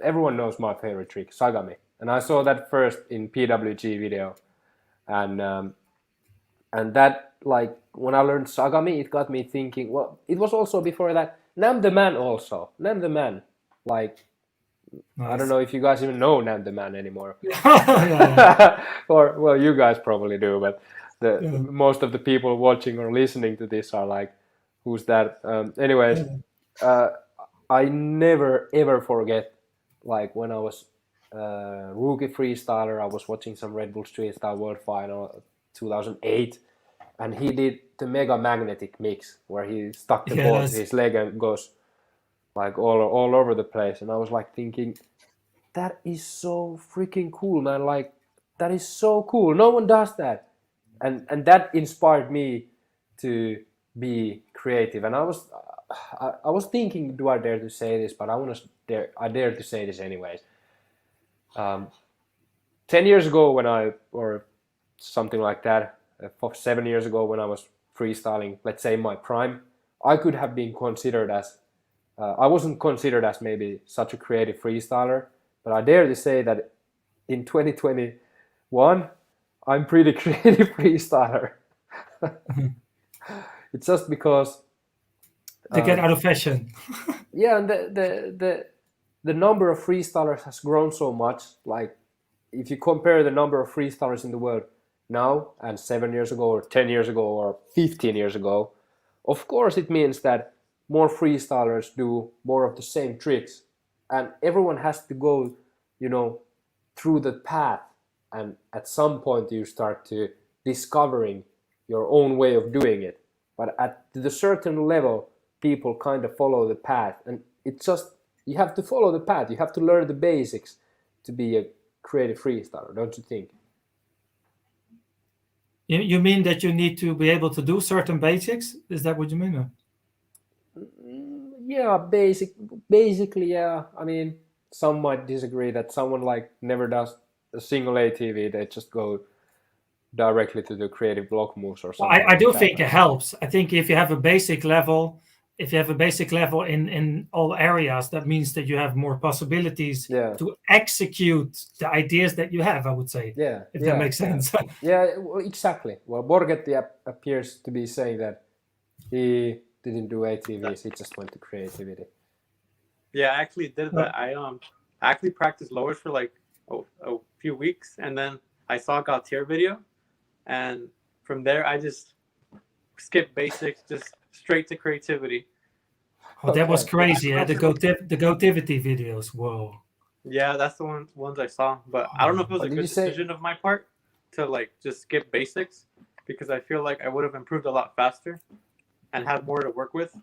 S1: everyone knows my favorite trick, Sagami, and I saw that first in PWG video, and that, like, when I learned Sagami, it got me thinking. Well, it was also before that Nam the Man also. Nam the Man, like.
S2: Nice.
S1: I don't know if you guys even know Nam the Man anymore.
S2: Yeah.
S1: Or, well, you guys probably do, but most of the people watching or listening to this are like, who's that? Anyways, I never ever forget, like, when I was rookie freestyler, I was watching some Red Bull Street Style World Final 2008, and he did the Mega Magnetic Mix where he stuck the ball to his leg and goes like all over the place, and I was like thinking, that is so freaking cool, man. Like, that is so cool. No one does that, and that inspired me to be creative. And I was thinking, do I dare to say this? But I dare to say this anyways. 10 years ago or something like that, 7 years ago when I was freestyling, let's say my prime, I could have been considered as I wasn't considered as maybe such a creative freestyler, but I dare to say that in 2021, I'm pretty creative freestyler. It's just because
S2: they get out of fashion.
S1: Yeah, and the number of freestylers has grown so much. Like, if you compare the number of freestylers in the world now and 7 years ago or 10 years ago or 15 years ago, of course it means that more freestylers do more of the same tricks, and everyone has to go, through the path, and at some point you start to discovering your own way of doing it. But at the certain level, people kind of follow the path, and it's just, you have to follow the path. You have to learn the basics to be a creative freestyler, don't you think?
S2: You mean that you need to be able to do certain basics? Is that what you mean? Or?
S1: Yeah, basically, yeah. I mean, some might disagree that someone like never does a single ATV, they just go directly to the creative block moves or something.
S2: I do think it helps. I think if you have a basic level, in all areas, that means that you have more possibilities to execute the ideas that you have, I would say.
S1: Yeah.
S2: If that makes sense.
S1: Yeah, well, exactly. Well, Borgetti appears to be saying that he didn't do ATVs, he just went to creativity.
S3: Yeah, I actually did that. I actually practiced lowers for like a few weeks, and then I saw Gautier video, and from there I just skipped basics, just straight to creativity.
S2: Oh, that was crazy. The Gotivity videos. Whoa.
S3: Yeah, that's the ones I saw. But I don't know if it was a good decision of my part to like just skip basics, because I feel like I would have improved a lot faster and had more to work with.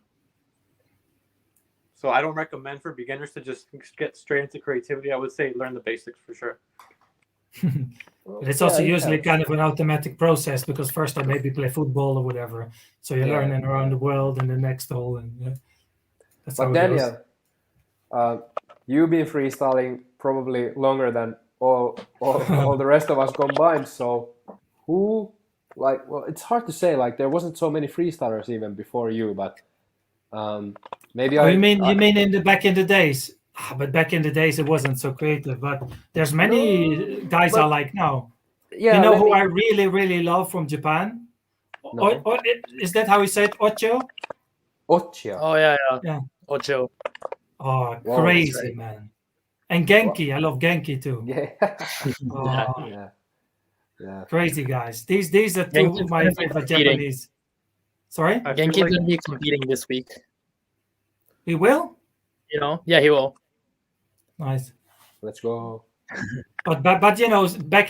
S3: So I don't recommend for beginners to just get straight into creativity. I would say learn the basics for sure.
S2: But it's also usually kind of an automatic process, because first I maybe play football or whatever. So you're learning around the world and the next hole. And that's
S1: but Daniel, you've been freestyling probably longer than all the rest of us combined. So it's hard to say. Like, there wasn't so many freestylers even before you, but maybe
S2: you mean in the back in the days? But back in the days it wasn't so creative. But there's many guys I like now.
S1: Yeah,
S2: who I really, really love from Japan?
S1: No.
S2: Is that how you say it? Ocho?
S1: Ocho.
S8: Oh yeah. Ocho.
S2: Oh, crazy, man. And Genki. I love Genki too.
S1: Yeah. Yeah.
S2: Crazy guys. These are two of my favorite Japanese. Sorry?
S8: Genki's going to be competing this week.
S2: He will?
S8: Yeah, he will.
S2: Nice.
S1: Let's go.
S2: But back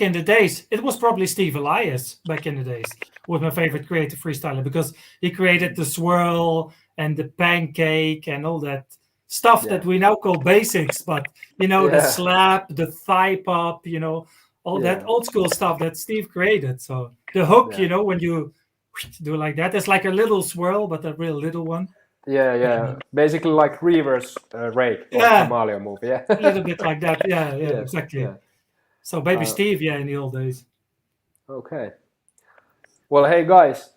S2: in the days, it was probably Steve Elias back in the days was my favorite creative freestyler, because he created the swirl and the pancake and all that stuff that we now call basics. But, the slap, the thigh pop, all that old school stuff that Steve created. So the hook, when you do like that, it's like a little swirl, but a real little one.
S1: Yeah. Basically like reverse rake or Somalia move. Yeah.
S2: A little bit like that. Yeah, exactly. Yeah. So baby Steve, in the old days.
S1: Okay. Well, hey guys,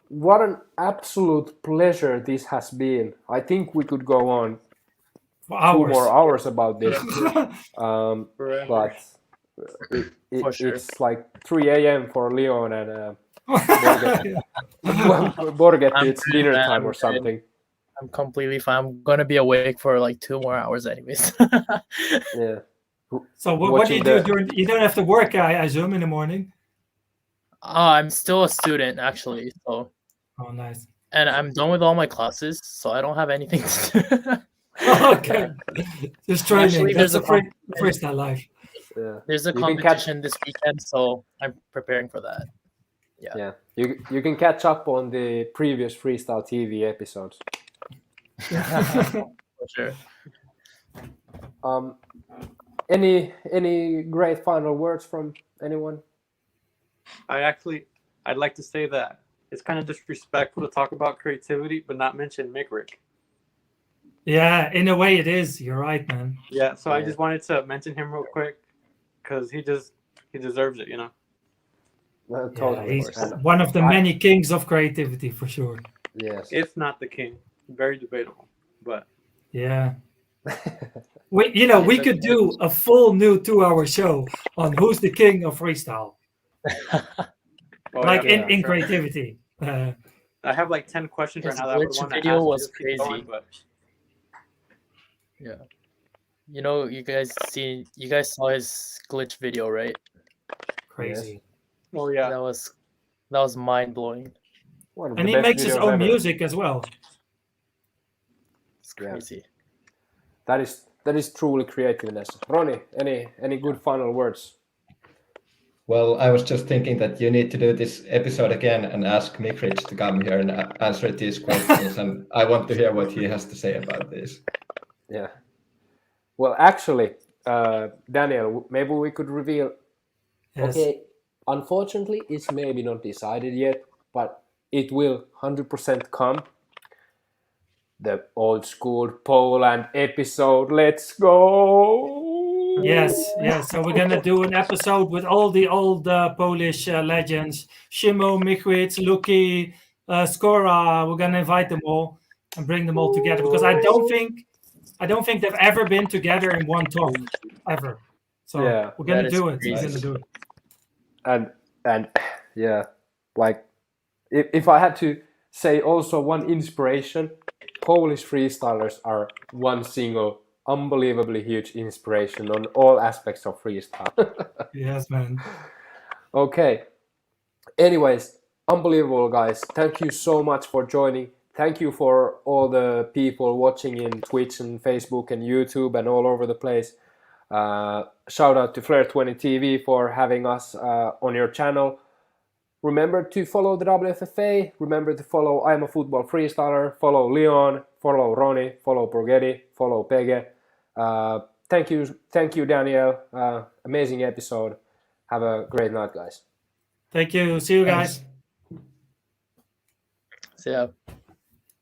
S1: what an absolute pleasure this has been. I think we could go on
S2: for hours.
S1: 2 more hours about this. But it's like 3 a.m. for Leon and Borgetti, it's dinner time or something.
S8: I'm completely fine. I'm going to be awake for like 2 more hours anyways.
S1: Yeah.
S2: So what do you do during? You don't have to work, I assume, in the morning.
S8: I'm still a student actually, so.
S2: Oh, nice.
S8: And I'm done with all my classes, so I don't have anything to do.
S2: Okay. Just training. Actually, that's a freestyle life.
S1: Yeah.
S8: There's a competition this weekend, so I'm preparing for that.
S1: Yeah. You can catch up on the previous Freestyle TV episodes.
S8: For sure.
S1: Any great final words from anyone?
S3: I'd like to say that it's kind of disrespectful to talk about creativity but not mention Mikrik.
S2: Yeah, in a way it is. You're right, man.
S3: Yeah, so I just wanted to mention him real quick because he deserves it,
S1: Totally.
S2: He's one of the many kings of creativity for sure.
S1: Yes.
S3: If not the king. Very debatable, but
S2: yeah. We could do a full new 2-hour show on who's the king of freestyle. In creativity.
S3: I have like 10 questions right now.
S8: Which video was crazy? Yeah. You know, you guys saw his glitch video, right?
S2: Crazy.
S3: Oh yeah.
S8: That was mind blowing.
S1: One of
S2: And
S1: the
S2: he
S1: best
S2: makes his
S1: videos
S2: own
S1: ever.
S2: music as well.
S8: It's crazy.
S1: That is truly creativeness. Ronnie, any good final words?
S9: Well, I was just thinking that you need to do this episode again and ask Mikrich to come here and answer these questions, and I want to hear what he has to say about this.
S1: Yeah. Well, actually, Daniel, maybe we could reveal.
S2: Yes.
S1: Okay, unfortunately, it's maybe not decided yet, but it will 100% come. The old school Poland episode. Let's go!
S2: Yes. So we're gonna do an episode with all the old Polish legends: Shimo, Michwitz, Luki, Skora. We're gonna invite them all and bring them all together because I don't think they've ever been together in one talk ever. So
S1: Yeah,
S2: we're gonna
S8: that is
S2: do it. We're
S8: crazy.
S2: gonna do it.
S1: And yeah, like if I had to say also one inspiration, Polish freestylers are one single unbelievably huge inspiration on all aspects of freestyle.
S2: Yes, man.
S1: Okay. Anyways, unbelievable, guys. Thank you so much for joining. Thank you for all the people watching in Twitch and Facebook and YouTube and all over the place. Shout out to Flare20 TV for having us on your channel. Remember to follow the WFFA. Remember to follow I'm a Football Freestyler. Follow Leon. Follow Ronnie. Follow Borgetti. Follow PeGe. Thank you, Daniel. Amazing episode. Have a great night, guys.
S2: Thank you. See you guys.
S8: So yeah.